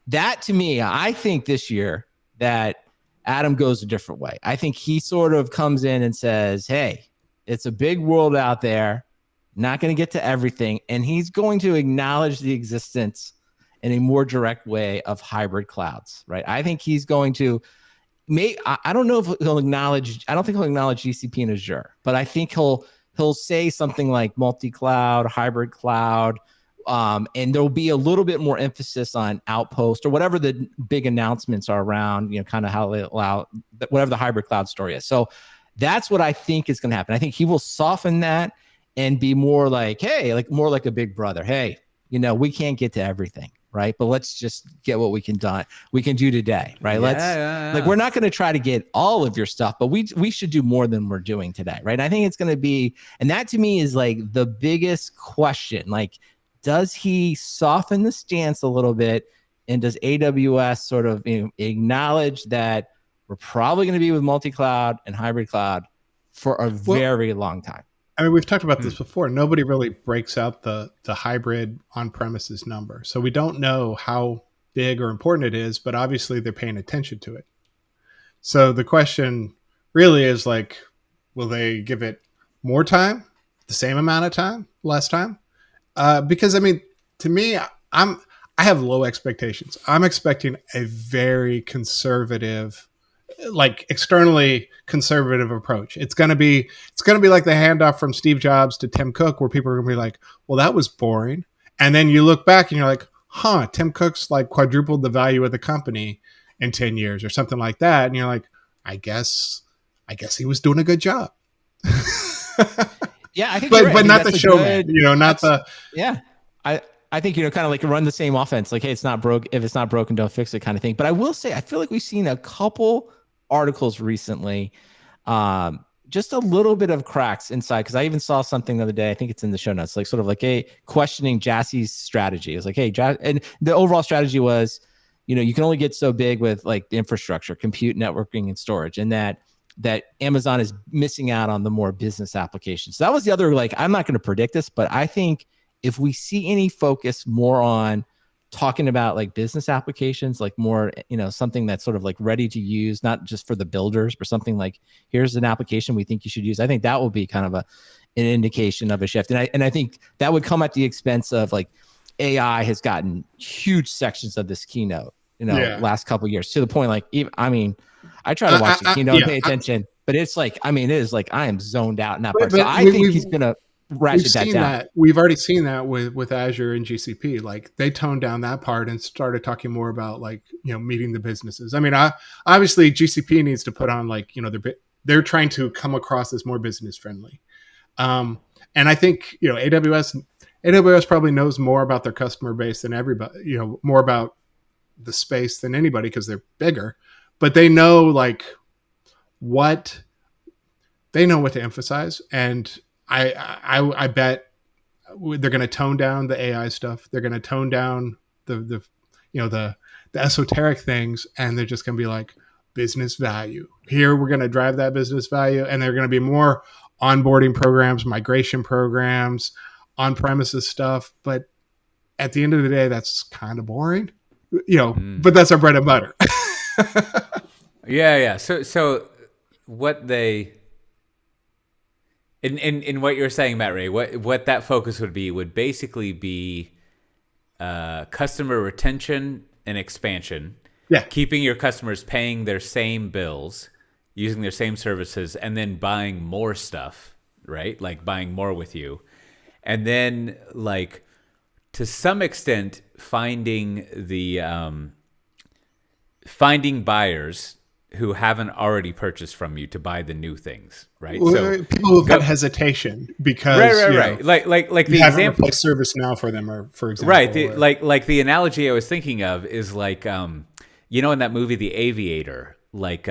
that, to me, I think this year that Adam goes a different way. I think he sort of comes in and says, hey, it's a big world out there, not going to get to everything. And he's going to acknowledge the existence in a more direct way of hybrid clouds, right? I think he's going to I don't know if he'll acknowledge, I don't think he'll acknowledge GCP and Azure, but I think he'll say something like multi-cloud, hybrid cloud, and there'll be a little bit more emphasis on Outpost or whatever the big announcements are around, kind of how they allow whatever the hybrid cloud story is. So that's what I think is going to happen. I think he will soften that and be more like, hey, like more like a big brother. Hey, we can't get to everything, right? But let's just get what we can do today, right? Like, we're not going to try to get all of your stuff, but we should do more than we're doing today, right? I think it's going to be, and that to me is like the biggest question. Like, does he soften the stance a little bit? And does AWS sort of acknowledge that we're probably going to be with multi-cloud and hybrid cloud for a very long time? I mean, we've talked about this before. Nobody really breaks out the hybrid on-premises number. So we don't know how big or important it is, but obviously they're paying attention to it. So the question really is like, will they give it more time, the same amount of time, less time? Because I mean, to me, I have low expectations. I'm expecting a very conservative, like externally conservative approach. It's gonna be like the handoff from Steve Jobs to Tim Cook, where people are gonna be like, "Well, that was boring," and then you look back and you're like, "Huh, Tim Cook's like quadrupled the value of the company in 10 years or something like that," and you're like, "I guess he was doing a good job." Yeah, I think, but not the showman, not the. Yeah, I think kind of like run the same offense. Like, hey, it's not broke. If it's not broken, don't fix it, kind of thing. But I will say, I feel like we've seen a couple articles recently, just a little bit of cracks inside, because I even saw something the other day, I think it's in the show notes, like sort of like a questioning Jassie's strategy. It was like, hey, and the overall strategy was, you can only get so big with like the infrastructure, compute, networking, and storage, and that Amazon is missing out on the more business applications. So that was the other, like, I'm not going to predict this, but I think if we see any focus more on talking about like business applications, like more, something that's sort of like ready to use, not just for the builders, but something like, here's an application we think you should use. I think that will be kind of an indication of a shift. And I think that would come at the expense of like AI has gotten huge sections of this keynote, last couple of years, to the point, like, I try to watch the keynote and pay attention, but it's like, it is like, I am zoned out in that part. So I think he's going to ratchet that down. We've already seen that with Azure and GCP. Like, they toned down that part and started talking more about like, meeting the businesses. Obviously GCP needs to put on like, they're trying to come across as more business friendly. And I think, AWS probably knows more about their customer base than everybody, more about the space than anybody, because they're bigger, but they know like what to emphasize. And I bet they're going to tone down the AI stuff. They're going to tone down the esoteric things, and they're just going to be like, business value. Here we're going to drive that business value, and they're going to be more onboarding programs, migration programs, on-premises stuff. But at the end of the day, that's kind of boring, but that's our bread and butter. Yeah. So what they, in what you're saying, Matt Ray, what that focus would basically be customer retention and expansion. Yeah. Keeping your customers paying their same bills, using their same services, and then buying more stuff, right? Like buying more with you. And then, like, to some extent, finding buyers who haven't already purchased from you to buy the new things, right? Well, so people who've got hesitation because right. Like the example, ServiceNow for them, or for example, right? Like the analogy I was thinking of is like, in that movie The Aviator, like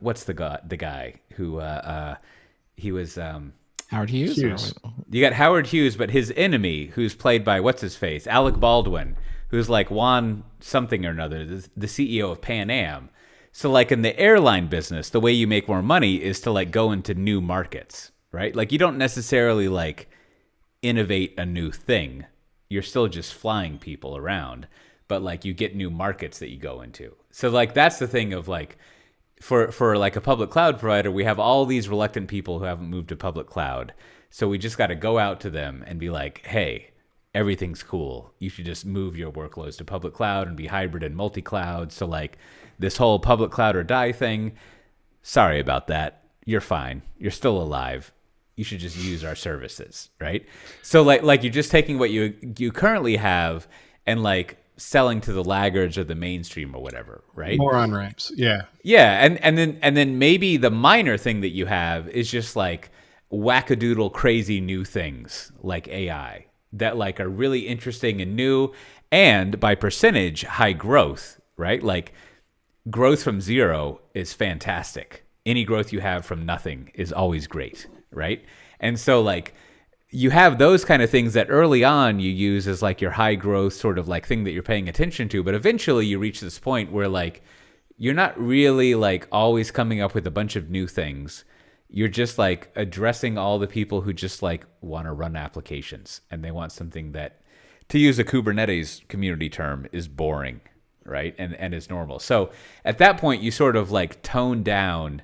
what's the guy who he was Howard Hughes. You got Howard Hughes, but his enemy, who's played by what's his face, Alec Baldwin, who's like Juan something or another, the CEO of Pan Am. So like in the airline business, the way you make more money is to like go into new markets, right? Like you don't necessarily like innovate a new thing. You're still just flying people around, but like you get new markets that you go into. So like that's the thing of like, for like a public cloud provider, we have all these reluctant people who haven't moved to public cloud. So we just got to go out to them and be like, hey, everything's cool. You should just move your workloads to public cloud and be hybrid and multi-cloud. So like this whole public cloud or die thing, sorry about that. You're fine. You're still alive. You should just use our services, right? So like you're just taking what you currently have and like selling to the laggards or the mainstream or whatever, right? More on ramps. Yeah. Yeah. And then maybe the minor thing that you have is just like wackadoodle crazy new things like AI that like are really interesting and new, and by percentage high growth, right? Like growth from zero is fantastic. Any growth you have from nothing is always great, right? And so like you have those kind of things that early on you use as like your high growth sort of like thing that you're paying attention to, but eventually you reach this point where like you're not really like always coming up with a bunch of new things. You're just like addressing all the people who just like want to run applications, and they want something that, to use a Kubernetes community term, is boring, right? And is normal. So at that point you sort of like tone down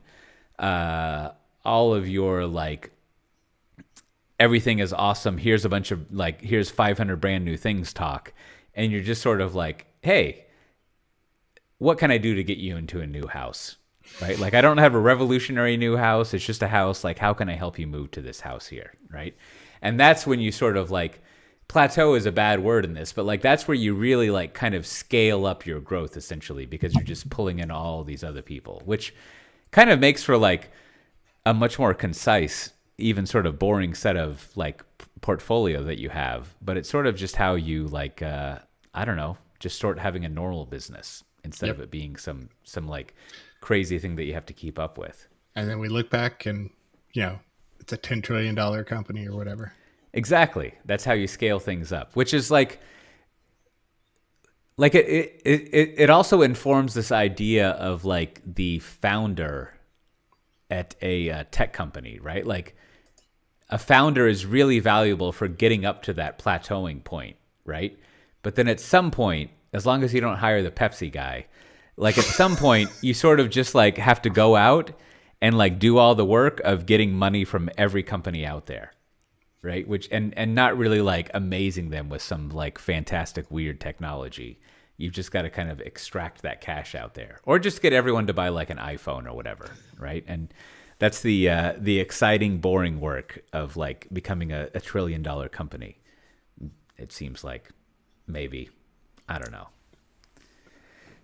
all of your like, everything is awesome, here's a bunch of like, here's 500 brand new things talk. And you're just sort of like, hey, what can I do to get you into a new house? Right? Like, I don't have a revolutionary new house. It's just a house. Like, how can I help you move to this house here? Right? And that's when you sort of like, plateau is a bad word in this, but like, that's where you really like kind of scale up your growth essentially, because you're just pulling in all these other people, which kind of makes for like a much more concise, even sort of boring set of like portfolio that you have. But it's sort of just how you like, I don't know, just start having a normal business instead of it being some like crazy thing that you have to keep up with. And then we look back and, it's a $10 trillion company or whatever. Exactly. That's how you scale things up, which is like it also informs this idea of like the founder at a tech company, right? Like a founder is really valuable for getting up to that plateauing point, right? But then at some point, as long as you don't hire the Pepsi guy, like at some point you sort of just like have to go out and like do all the work of getting money from every company out there, right? Which and not really like amazing them with some like fantastic weird technology. You've just got to kind of extract that cash out there, or just get everyone to buy like an iPhone or whatever, right? And that's the exciting, boring work of like becoming a $1 trillion company. It seems like maybe, I don't know.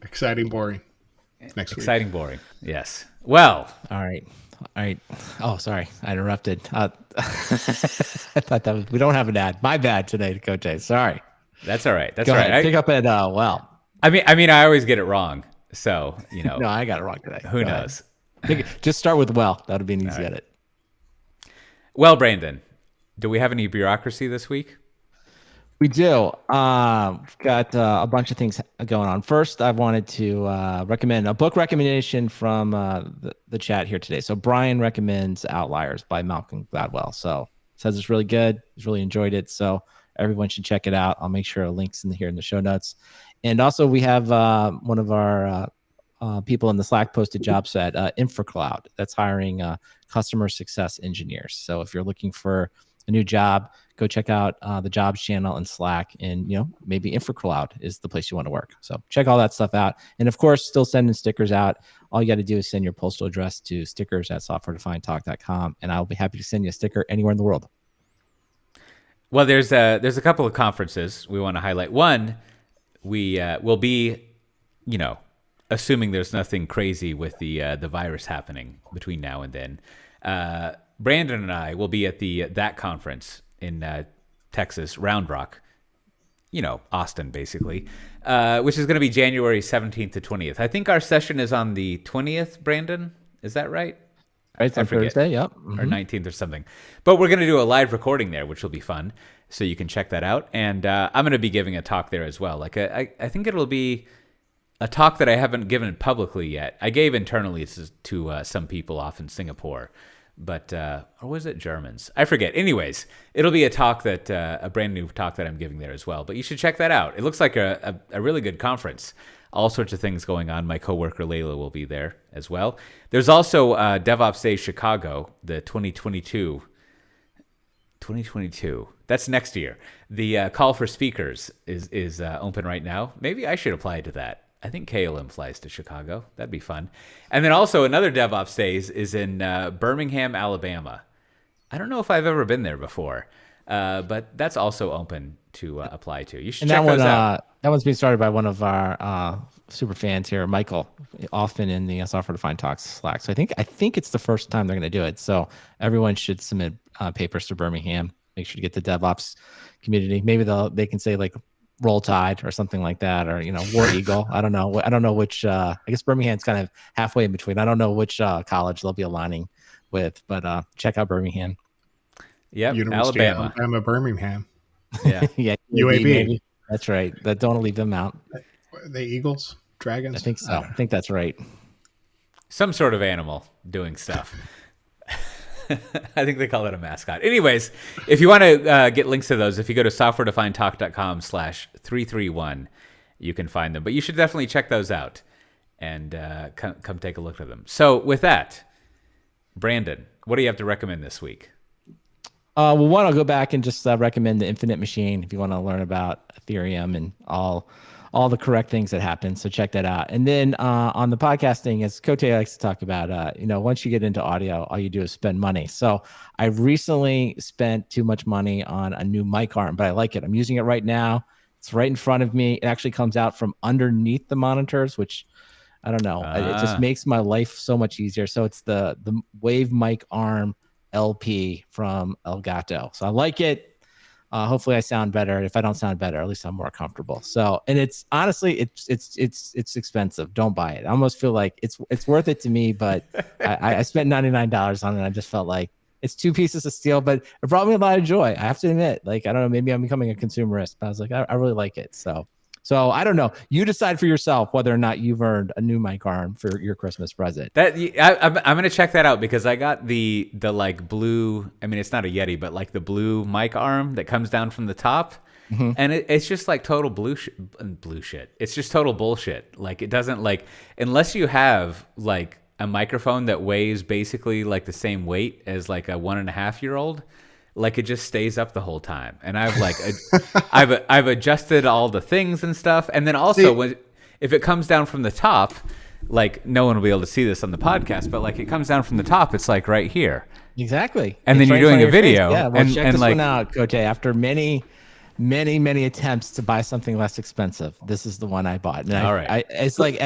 Exciting, boring. Next week. Exciting, boring. Yes. Well. All right. Oh, sorry, I interrupted. I thought that we don't have an ad. My bad today, Coach. Sorry. That's all right. That's Go all right. Ahead. Pick up at well. I mean, I always get it wrong. So No, I got it wrong today. Who knows? Just start with well. That'll be an easy edit. Well, Brandon, do we have any bureaucracy this week? We do. We've got a bunch of things going on. First, I wanted to recommend a book recommendation from the chat here today. So Brian recommends Outliers by Malcolm Gladwell. So says it's really good. He's really enjoyed it. So everyone should check it out. I'll make sure a link's here in the show notes. And also we have one of our people in the Slack posted jobs at InfraCloud that's hiring customer success engineers. So if you're looking for a new job, go check out the jobs channel in Slack, and maybe InfraCloud is the place you want to work. So check all that stuff out. And of course, still sending stickers out. All you got to do is send your postal address to stickers@softwaredefinedtalk.com, and I'll be happy to send you a sticker anywhere in the world. Well, there's a couple of conferences we want to highlight. One, we will be, assuming there's nothing crazy with the virus happening between now and then. Brandon and I will be at that conference in Texas, Round Rock, Austin, basically, which is going to be January 17th to 20th. I think our session is on the 20th, Brandon. Is that right? Right, on Thursday, yep. Mm-hmm. Or 19th or something. But we're going to do a live recording there, which will be fun. So you can check that out. And I'm going to be giving a talk there as well. Like I think it'll be a talk that I haven't given publicly yet. I gave internally to some people off in Singapore. But, or was it Germans? I forget. Anyways, it'll be a talk a brand new talk that I'm giving there as well. But you should check that out. It looks like a really good conference. All sorts of things going on. My coworker Layla will be there as well. There's also DevOps Day Chicago, the 2022. That's next year. The call for speakers is open right now. Maybe I should apply to that. I think KLM flies to Chicago. That'd be fun. And then also another DevOps Days is in Birmingham, Alabama. I don't know if I've ever been there before, but that's also open to apply to. You should check those out. That one's being started by one of our super fans here, Michael, often in the Software Defined Talks Slack. So I think it's the first time they're going to do it. So everyone should submit papers to Birmingham. Make sure to get the DevOps community. Maybe they can say like Roll Tide or something like that, or War Eagle. I don't know which. I guess Birmingham's kind of halfway in between. I don't know which college they'll be aligning with, but check out Birmingham. Yep, University Alabama. of Alabama, Birmingham. Yeah, yeah, UAB. Maybe. That's right. Don't leave them out. The Eagles, Dragons. I think so. I think that's right. Some sort of animal doing stuff. I think they call it a mascot. Anyways, if you want to get links to those, if you go to softwaredefinedtalk.com/331, you can find them. But you should definitely check those out and come take a look at them. So with that, Brandon, what do you have to recommend this week? Well, one, I'll go back and just recommend the Infinite Machine if you want to learn about Ethereum and all the correct things that happen. So check that out. And then on the podcasting, as Cote likes to talk about, once you get into audio, all you do is spend money. So I recently spent too much money on a new mic arm, but I like it. I'm using it right now. It's right in front of me. It actually comes out from underneath the monitors, which I don't know. It just makes my life so much easier. So it's the Wave Mic Arm LP from Elgato. So I like it. Hopefully I sound better. If I don't sound better, at least I'm more comfortable. So, and it's honestly, it's expensive. Don't buy it. I almost feel like it's worth it to me, but I spent $99 on it. I just felt like it's 2 pieces of steel, but it brought me a lot of joy. I have to admit, like, I don't know, maybe I'm becoming a consumerist, but I was like, I really like it. So I don't know. You decide for yourself whether or not you've earned a new mic arm for your Christmas present. I'm gonna check that out because I got the like blue. I mean, it's not a Yeti, but like the blue mic arm that comes down from the top, and it's just like total blue shit. It's just total bullshit. Like it doesn't like unless you have like a microphone that weighs basically like the same weight as like a 1.5-year-old. Like it just stays up the whole time, and I've like I've adjusted all the things and stuff, and then also if it comes down from the top, like no one will be able to see this on the podcast, but like it comes down from the top, it's like right here, exactly, and it's then you're doing a video, yeah. Well, check this like, one out, Coach. After many attempts to buy something less expensive, this is the one I bought, and all right, it's like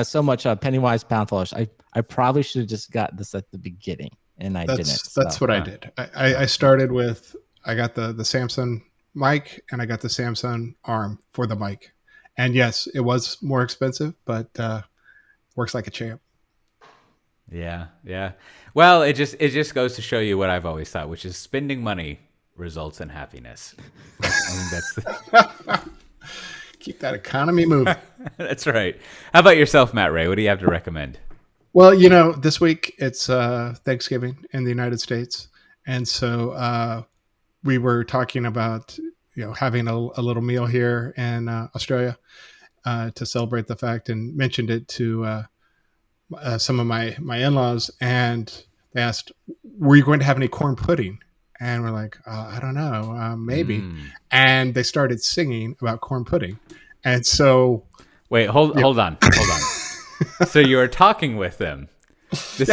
so much penny wise pound foolish. I probably should have just got this at the beginning. And I didn't. That's what I did. I started with, I got the Samsung mic and I got the Samsung arm for the mic. And yes, it was more expensive, but works like a champ. Yeah. Well, it just goes to show you what I've always thought, which is spending money results in happiness. I think that's keep that economy moving. That's right. How about yourself, Matt Ray? What do you have to recommend? Well, this week it's Thanksgiving in the United States. And so we were talking about, having a little meal here in Australia to celebrate the fact, and mentioned it to some of my in-laws. And they asked, were you going to have any corn pudding? And we're like, I don't know, maybe. And they started singing about corn pudding. And so... Wait, hold on. So you were talking with them. This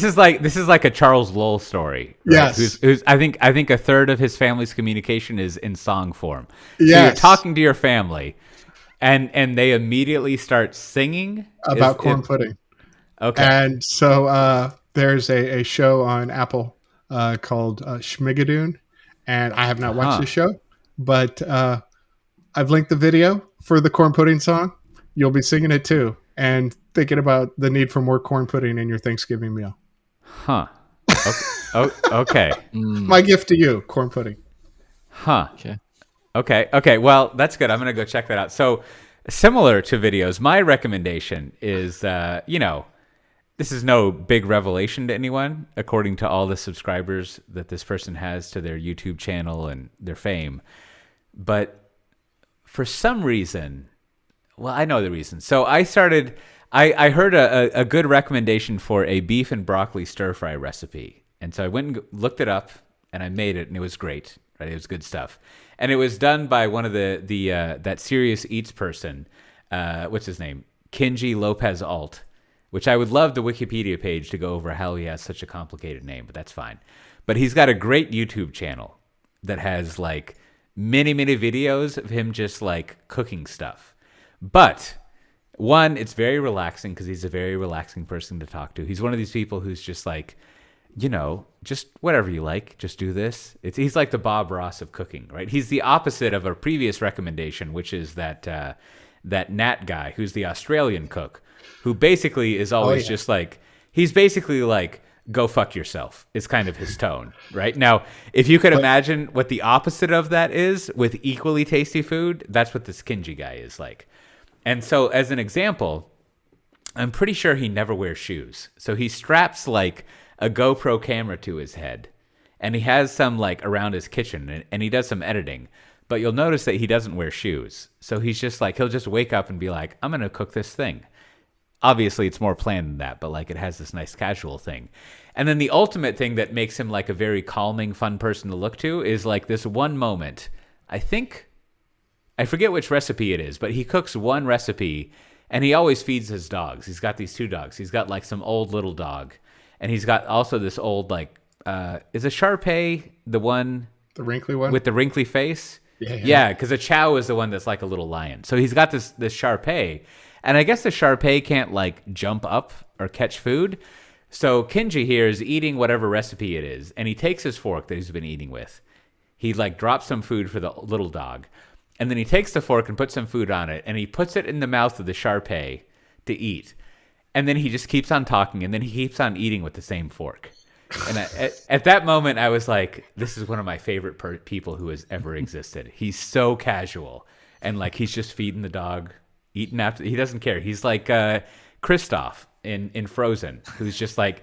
is like a Charles Lowell story. Right? Yes. Who's I think a third of his family's communication is in song form. So yes. You're talking to your family, and they immediately start singing about corn pudding. Okay. And so there's a show on Apple called Schmigadoon, and I have not watched the show, but I've linked the video for the corn pudding song. You'll be singing it too, and thinking about the need for more corn pudding in your Thanksgiving meal. Huh. Okay. My gift to you, corn pudding. Huh. Okay. Well, that's good. I'm going to go check that out. So similar to videos, my recommendation is, this is no big revelation to anyone, according to all the subscribers that this person has to their YouTube channel and their fame. But for some reason... Well, I know the reason. So I heard a good recommendation for a beef and broccoli stir fry recipe. And so I went and looked it up and I made it, and it was great, right? It was good stuff. And it was done by one of that Serious Eats person. What's his name? Kenji Lopez Alt, which I would love the Wikipedia page to go over how he has such a complicated name, but that's fine. But he's got a great YouTube channel that has like many, many videos of him just like cooking stuff. But one, it's very relaxing because he's a very relaxing person to talk to. He's one of these people who's just like, just whatever you like, just do this. He's like the Bob Ross of cooking, right? He's the opposite of a previous recommendation, which is that Nat guy who's the Australian cook, who basically is always just like, he's basically like, go fuck yourself is kind of his tone, right? Now, if you could imagine what the opposite of that is with equally tasty food, that's what this Kenji guy is like. And so as an example, I'm pretty sure he never wears shoes. So he straps like a GoPro camera to his head, and he has some like around his kitchen, and he does some editing. But you'll notice that he doesn't wear shoes. So he's just like, he'll just wake up and be like, I'm going to cook this thing. Obviously, it's more planned than that, but like it has this nice casual thing. And then the ultimate thing that makes him like a very calming, fun person to look to is like this one moment. I forget which recipe it is, but he cooks one recipe and he always feeds his dogs. He's got these 2 dogs. He's got like some old little dog, and he's got also this old like is a Shar-Pei the wrinkly one with the wrinkly face? Yeah, because a Chow is the one that's like a little lion. So he's got this Shar-Pei, and I guess the Shar-Pei can't like jump up or catch food. So Kenji here is eating whatever recipe it is, and he takes his fork that he's been eating with. He like drops some food for the little dog, and then he takes the fork and puts some food on it, and he puts it in the mouth of the Shar-Pei to eat. And then he just keeps on talking, and then he keeps on eating with the same fork. And at that moment, I was like, this is one of my favorite people who has ever existed. He's so casual, and like he's just feeding the dog, eating after. He doesn't care. He's like Kristoff in Frozen, who's just like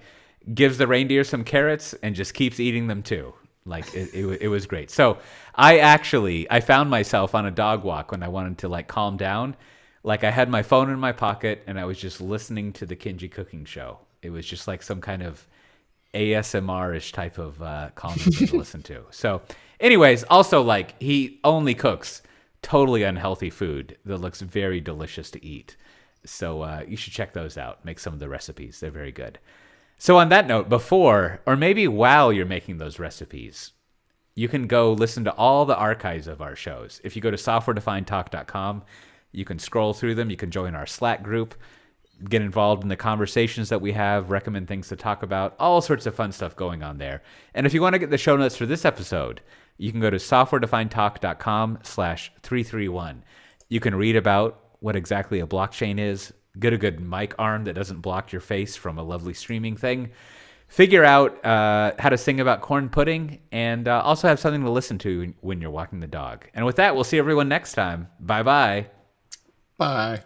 gives the reindeer some carrots and just keeps eating them too. Like it was great. So I found myself on a dog walk when I wanted to like calm down. Like I had my phone in my pocket and I was just listening to the Kinji cooking show. It was just like some kind of ASMR-ish type of calming thing to listen to. So anyways, also like he only cooks totally unhealthy food that looks very delicious to eat. So you should check those out. Make some of the recipes. They're very good. So on that note, before or maybe while you're making those recipes, you can go listen to all the archives of our shows. If you go to softwaredefinedtalk.com, you can scroll through them. You can join our Slack group, get involved in the conversations that we have, recommend things to talk about, all sorts of fun stuff going on there. And if you want to get the show notes for this episode, you can go to softwaredefinedtalk.com/331. You can read about what exactly a blockchain is, get a good mic arm that doesn't block your face from a lovely streaming thing, figure out how to sing about corn pudding, and also have something to listen to when you're walking the dog. And with that, we'll see everyone next time. Bye-bye. Bye.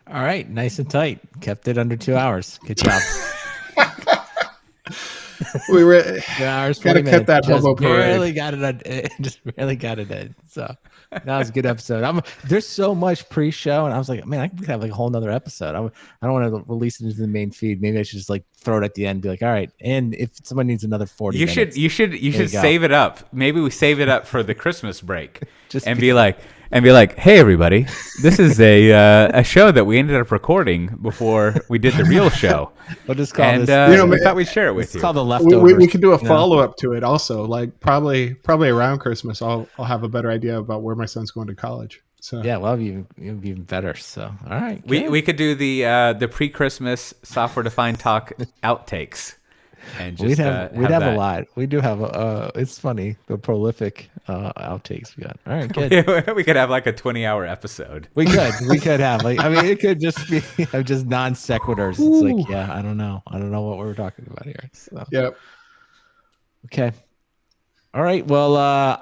All right, nice and tight. Kept it under 2 hours. Good job. We were 2 hours, gotta 40 cut minutes. that Just hobo barely parade. got it. Just barely got it in. So that was a good episode. There's so much pre-show, and I was like, man, I could have like a whole nother episode. I don't want to release it into the main feed. Maybe I should just like throw it at the end, and be like, all right. And if someone needs another 40 minutes, you should save it up. Maybe we save it up for the Christmas break, Just and be like, hey everybody, this is a show that we ended up recording before we did the real show. we'll just call And this. we thought we'd share it with It's you. called the leftovers. We could do a No. follow-up to it also. Like probably around Christmas, I'll have a better idea about where my son's going to college. So Yeah, well, you'll be even better. So, all right. We could do the pre-Christmas software defined talk outtakes, and just we'd have that. a lot. We do have it's funny, the prolific outtakes we got. All right, good. We could have like a 20-hour episode. We could have like, I mean, it could just be just non sequiturs. It's like, yeah, I don't know what we're talking about here. So yep. okay, all right. Well,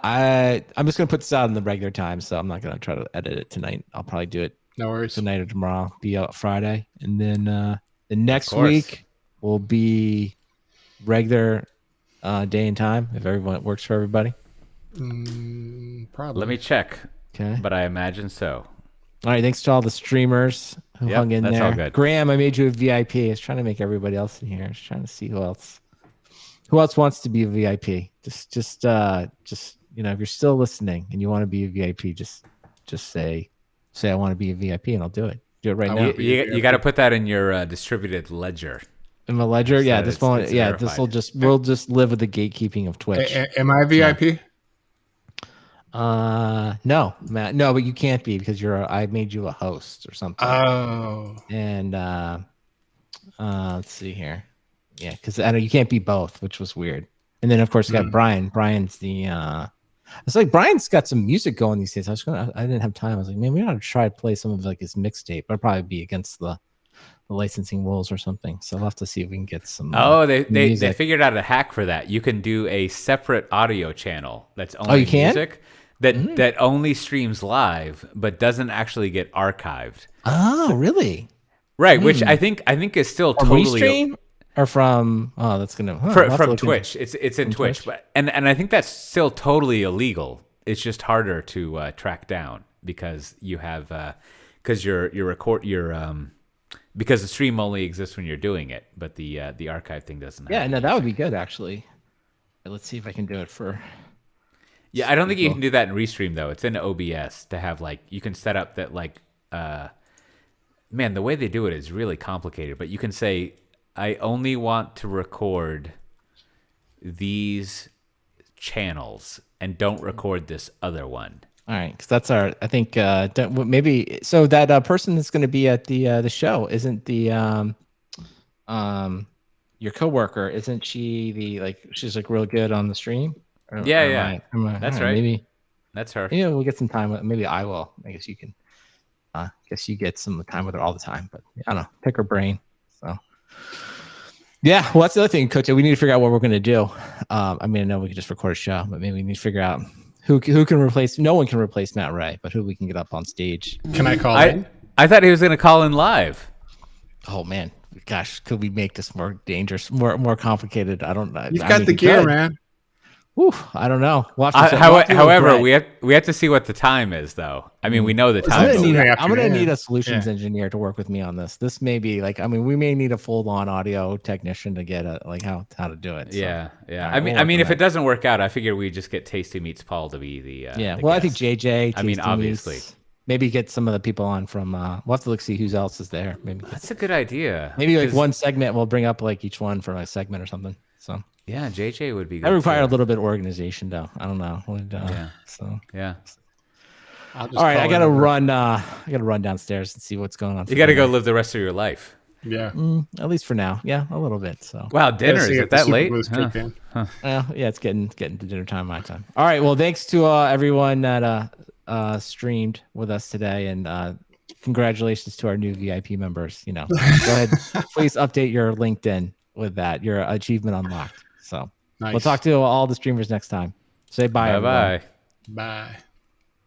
I'm just gonna put this out in the regular time, so I'm not gonna try to edit it tonight. I'll probably do it No worries. tonight or tomorrow. Be out Friday, and then the next course. week will be regular day and time if everyone works for everybody. Probably. Let me check, Okay. but I imagine so. All right. Thanks to all the streamers who Yep, hung in that's there. all good. Graham, I made you a VIP. I was trying to make everybody else in here. I was trying to see who else wants to be a VIP. Just if you're still listening and you want to be a VIP, just say I want to be a VIP and I'll do it. Do it right I now. want- You got to put that in your distributed ledger. In the ledger, So yeah. This it's- one, it's yeah. verified. We'll just live with the gatekeeping of Twitch. Am I a VIP? No, Matt. No, but you can't be because I made you a host or something. Oh. And let's see here. Yeah, because I know you can't be both, which was weird. And then of course you got Brian. Brian's the it's like Brian's got some music going these days. I didn't have time. I was like, man, we ought to try to play some of like his mixtape. I'd probably be against the licensing rules or something. So we'll have to see if we can get some. They music. figured out a hack for that. You can do a separate audio channel that's only you can? music that only streams live but doesn't actually get archived. Oh, really? Right, which I think is still From totally Restream or from that's gonna we'll have to from look Twitch. into- It's in Twitch, Twitch? but and I think that's still totally illegal. It's just harder to track down because you have because because the stream only exists when you're doing it, but the archive thing doesn't. Yeah, have no, it. that would be good actually. Let's see if I can do it for. Yeah, I don't think you can do that in Restream though. It's in OBS to have like you can set up that like man, the way they do it is really complicated, but you can say I only want to record these channels and don't record this other one. All right, because that's our. I think maybe so that person that's going to be at the show isn't the your coworker, isn't she she's like real good on the stream? Yeah. That's right. Maybe that's her. we'll get some time. Maybe I will. I guess you can. Guess you get some time with her all the time, but I don't know. Pick her brain. So. Yeah, well, that's the other thing, Coach. We need to figure out what we're going to do. I mean, I know we can just record a show, but maybe we need to figure out who can replace. No one can replace Matt Ray, but who we can get up on stage. Can I call in? I thought he was going to call in live. Oh man, gosh, could we make this more dangerous, more complicated? I don't know. You've got the gear, man. Whew, I don't know. However, we have to see what the time is, though. I mean, we know the time. I'm gonna need a solutions engineer to work with me on this. This may be we may need a full-on audio technician to get how to do it. So. Yeah. Right, I mean, if it doesn't work out, I figure we just get Tasty Meets Paul to be the yeah. The well, guest. I think JJ. I mean, obviously. Maybe get some of the people on from. We'll have to see who else is there. Maybe that's a good idea. Maybe one segment. We'll bring up each one from a segment or something. So. Yeah, JJ would be good. That require a little bit of organization, though. I don't know. So yeah. All right, I gotta run. I gotta run downstairs and see what's going on. You gotta go live the rest of your life. Yeah. At least for now. Yeah, a little bit. So. Wow, dinner is it that late? Yeah, it's getting to dinner time, my time. All right. Well, thanks to everyone that streamed with us today, and congratulations to our new VIP members. Go ahead, please update your LinkedIn with that. Your achievement unlocked. So nice. We'll talk to all the streamers next time. Say bye. Bye. Bye.